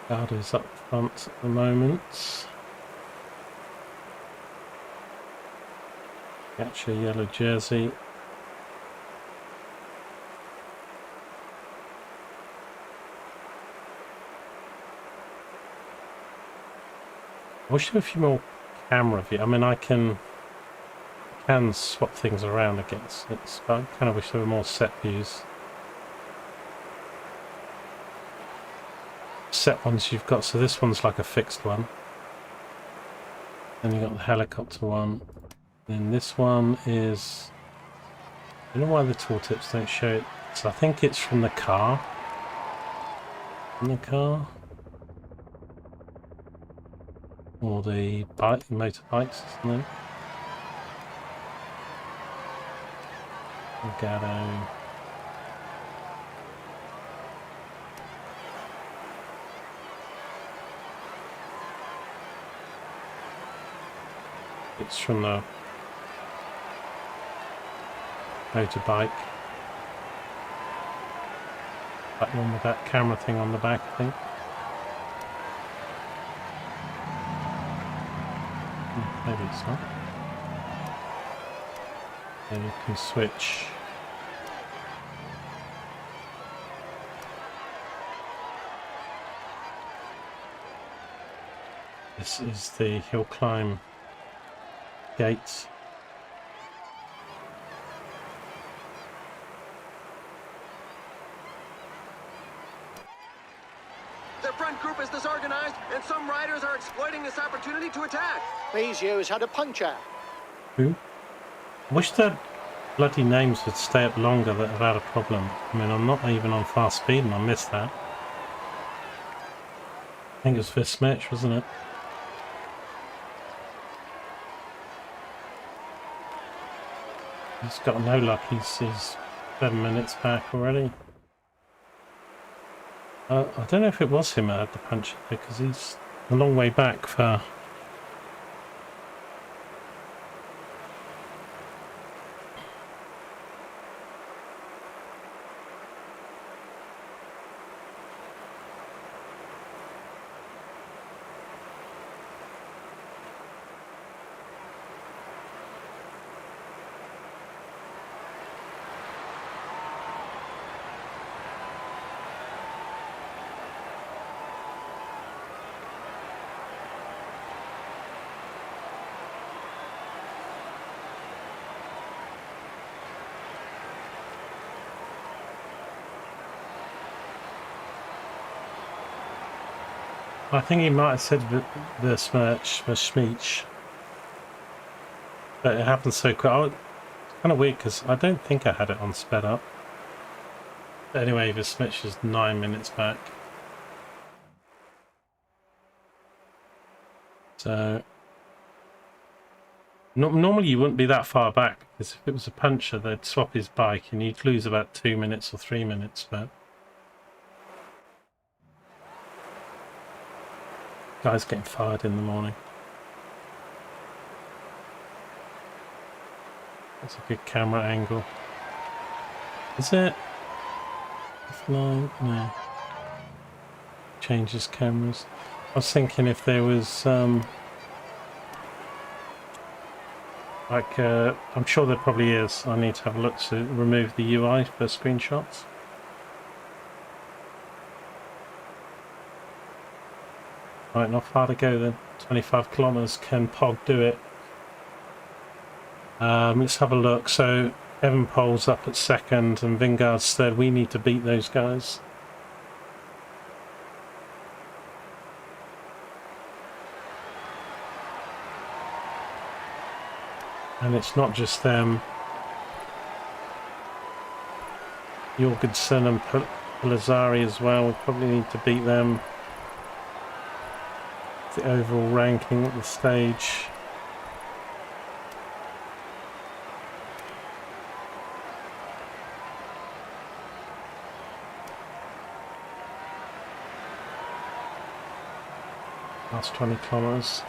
Garda's up front at the moment. Actually, yellow jersey. I wish there were a few more camera view. I mean, I can swap things around against it, but I kind of wish there were more set views. set ones you've got. So this one's like a fixed one. Then you got the helicopter one. Then this one is, I don't know why the tooltips don't show it. So I think it's from the car. From the car. Or the bike, motorbikes or something. Elgato. It's from the motorbike. That one with that camera thing on the back, I think. Maybe it's not. Then you can switch. This is the hill climb gates. Their front group is disorganized, and some riders are exploiting this opportunity to attack. Mazio's had a puncture. Who? I wish their bloody names would stay up longer that have had a problem. I mean, I'm not even on fast speed and I missed that. I think it was Vismech, wasn't it? He's got no luck. He's 7 minutes back already. I don't know if it was him that had the punch because he's a long way back for. I think he might have said the Schmeech, but it happened so quick. It's kind of weird because I don't think I had it on sped up. But anyway, the Schmeech is 9 minutes back. So normally you wouldn't be that far back because if it was a puncher, they'd swap his bike and you'd lose about 2 minutes or 3 minutes. But guy's getting fired in the morning. That's a good camera angle. Is it? Offline? No. Changes cameras. I was thinking if there was I'm sure there probably is. I need to have a look to remove the UI for screenshots. Right, not far to go then. 25 kilometers. Can Pog do it? Let's have a look. So Evan Pole's up at second and Vingard's third. We need to beat those guys. And it's not just them. Jorgensen and Pelazari as well. We probably need to beat them. The overall ranking at the stage. Last 20 kilometers.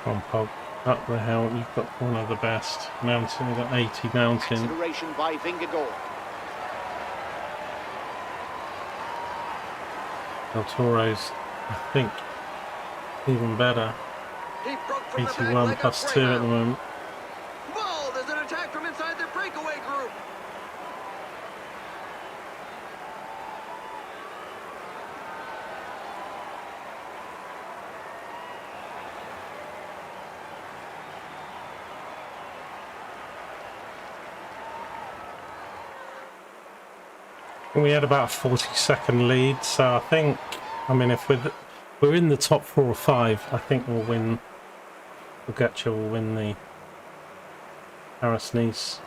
Come on, Pog. Up the hill, you've got one of the best. Mountain, you've got 80 mountain. Acceleration by Vingegaard. El Toro's, I think, even better. He broke from the back 81 like plus a 2 at the greyhound. moment. Whoa, there's an attack from inside their breakaway group. We had about a 40-second lead, so I think, I mean, if we're in the top 4 or 5, I think we'll win. Pogacar will win the Paris-Nice.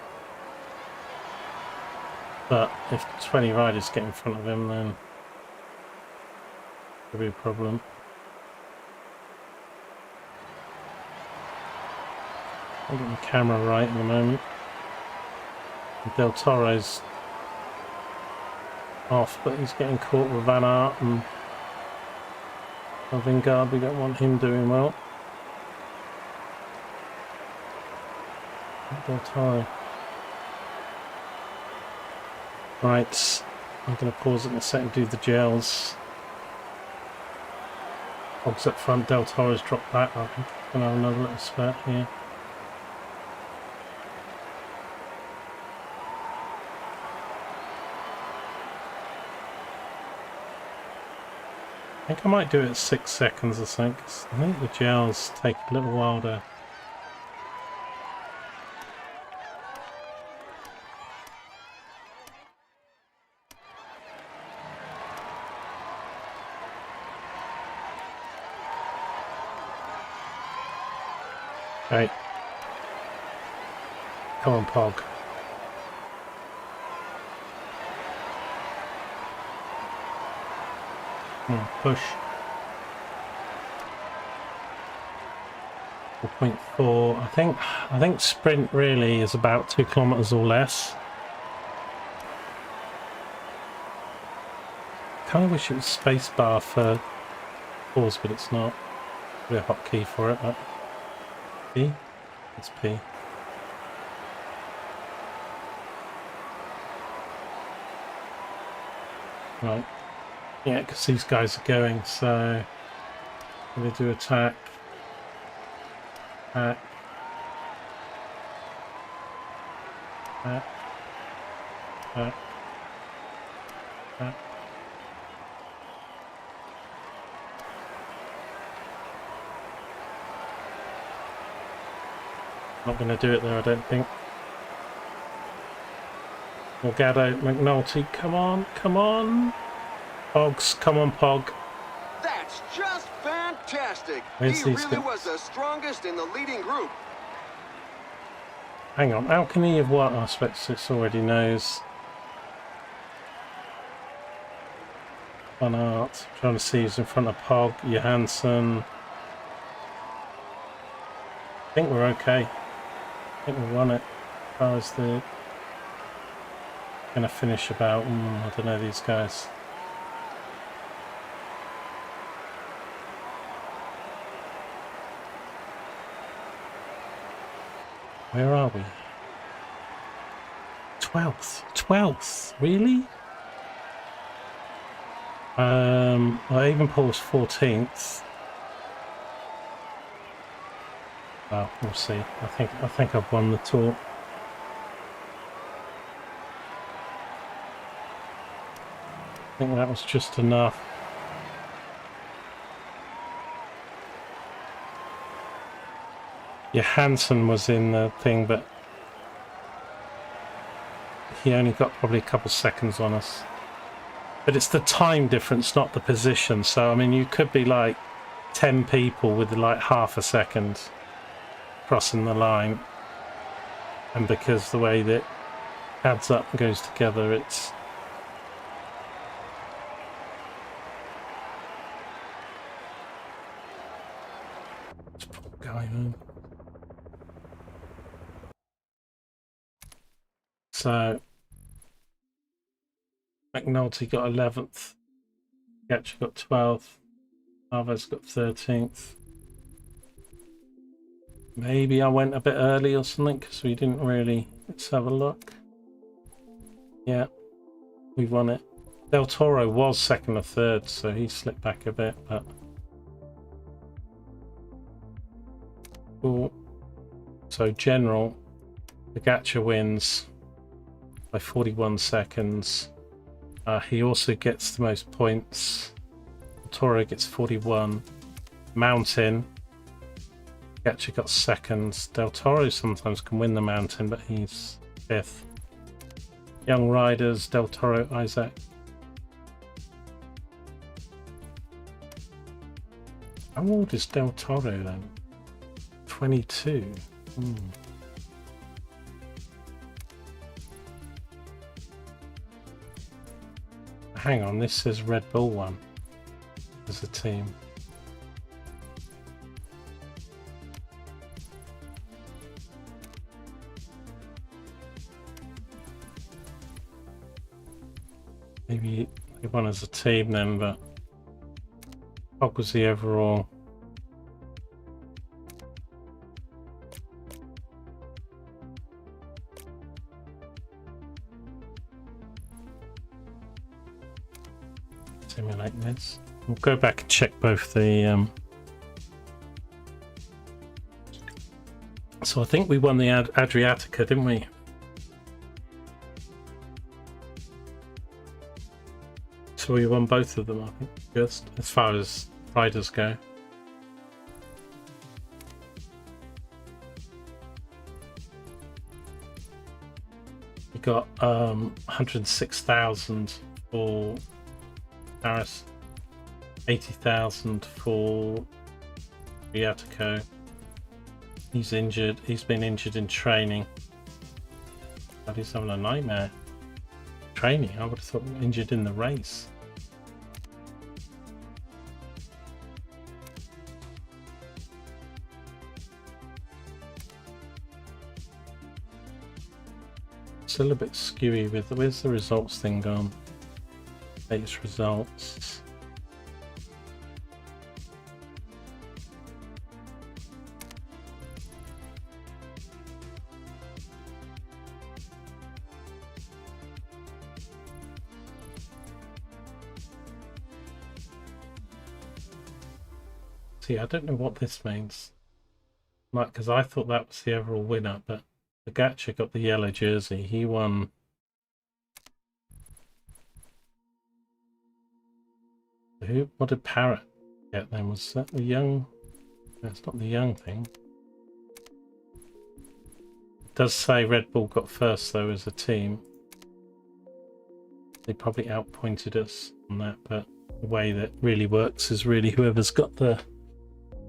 But if 20 riders get in front of him, then it'll be a problem. I'm getting the camera right at the moment. Del Toro's off, but he's getting caught with Van Aert and Vingard. We don't want him doing well. Del Toro. Right, I'm going to pause it in a second, do the gels. Hogs up front, Del Toro's dropped back. I'm going to have another little spurt here. I think I might do it at 6 seconds or something, 'cause I think the gels take a little while to... Okay. Come on, Pog. Push. 4.4. I think sprint really is about 2 kilometers or less. Kind of wish it was spacebar for pause, but it's not. Be a hotkey for it. But P. It's P. Right. Yeah, because these guys are going, so I'm going to do attack. Attack. Attack. Attack. Attack. Not going to do it there, I don't think. Morgado, McNulty, come on, come on. Pogs, come on, Pog. That's just fantastic. Where's He these really guys? was the strongest in the leading group. Hang on, how can he have what? I suppose this already knows. Van Aert, trying to see who's in front of Pog, Johansson. I think we're okay. I think we won it. As far as the... Gonna finish about, I don't know, these guys. Where are we? 12th. 12th? Really? Well, Evenpool's 14th. Well, we'll see. I think I've won the tour. I think that was just enough. Johansson was in the thing, but he only got probably a couple seconds on us. But it's the time difference, not the position. So, I mean, you could be like 10 people with like half a second crossing the line. And because the way that adds up and goes together, it's... Guy, so McNulty got 11th, Pogacar got 12th, Alves got 13th. Maybe I went a bit early or something because we didn't really. Let's have a look. Yeah, we won it. Del Toro was second or third, so he slipped back a bit, but cool. So general, Pogacar wins by 41 seconds. He also gets the most points. Toro gets 41. Mountain, Pogacar got second. Del Toro sometimes can win the mountain, but he's 5th. Young riders, Del Toro, Isaac. How old is Del Toro then? 22. Hang on, this says Red Bull one as a team. Maybe they won as a team then, but what was the overall? Simulate this. We'll go back and check both the so I think we won the Adriatica, didn't we? So we won both of them, I think, just as far as riders go. We got 106,000 for Paris, 80,000 for Adriatico. He's injured. He's been injured in training. But he's having a nightmare. Training. I would have thought injured in the race. Still a bit skewy with where's the results thing gone? Latest results. See, I don't know what this means. Like, because I thought that was the overall winner, but Pogačar got the yellow jersey. He won. Who? What did Parrot get then? Was that the young? No, it's not the young thing. It does say Red Bull got first though as a team. They probably outpointed us on that, but the way that really works is really whoever's got the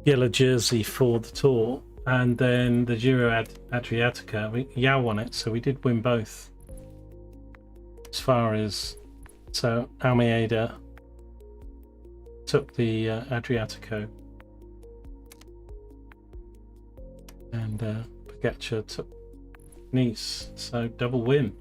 yellow jersey for the tour. And then the Giro Adriatica, Yao won it, so we did win both. As far as, so Almeida took the Adriatico, and Pogačar took Nice, so double win.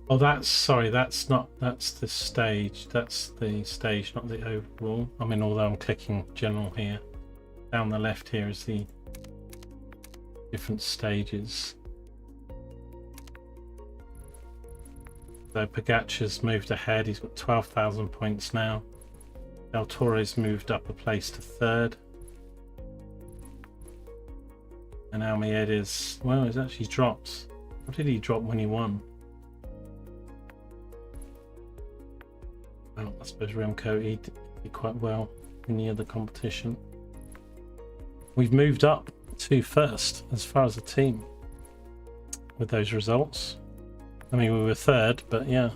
Oh, that's the stage. That's the stage, not the overall. I mean, although I'm clicking general here, down the left here is the different stages. So Pogačar's moved ahead. He's got 12,000 points now. Del Toro's moved up a place to third. And Almeida's, well, he's actually dropped. What did he drop when he won? Well, I suppose Remco he did quite well in the other competition. We've moved up to first as far as a team with those results. I mean, we were third, but yeah,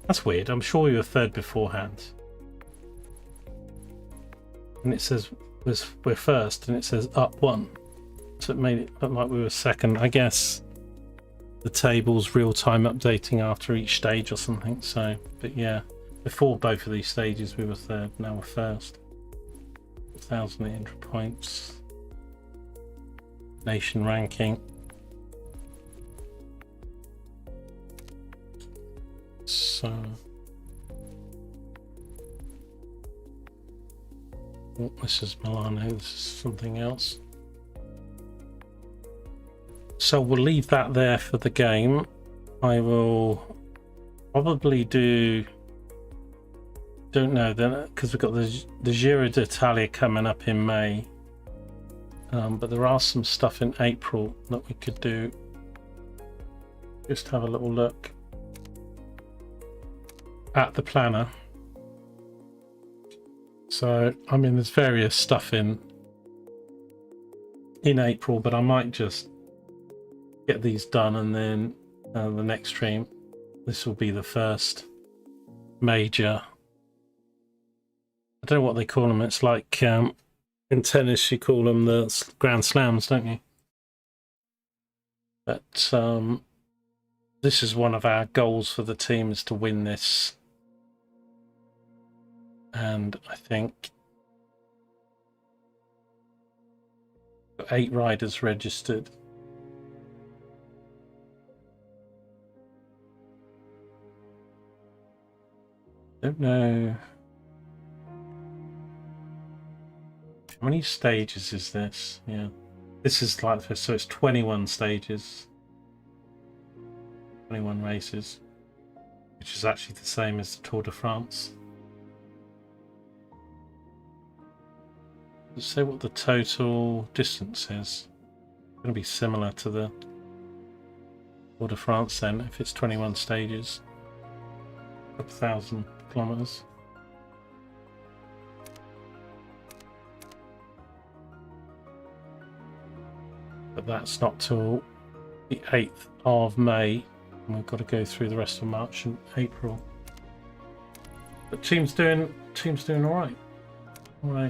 that's weird. I'm sure we were third beforehand, and it says we're first, and it says up one, so it made it look like we were second. I guess the table's real-time updating after each stage or something. So, but yeah. Before both of these stages we were third, now we're first. 1,800 points. Nation ranking. So... oh, this is Milano, this is something else. So we'll leave that there for the game. I will probably do... don't know then, because we've got the Giro d'Italia coming up in May, but there are some stuff in April that we could do. Just have a little look at the planner. So I mean, there's various stuff in April, but I might just get these done, and then the next stream, this will be the first major. I don't know what they call them. It's like in tennis you call them the Grand Slams, don't you? But this is one of our goals for the team, is to win this. And I think 8 riders registered. Don't know. How many stages is this? Yeah. This is like this, so it's 21 stages. 21 races. Which is actually the same as the Tour de France. Let's say what the total distance is. It's going to be similar to the Tour de France then, if it's 21 stages. A couple thousand kilometers. But that's not till the 8th of May, and we've got to go through the rest of March and April. But team's doing all right. All right.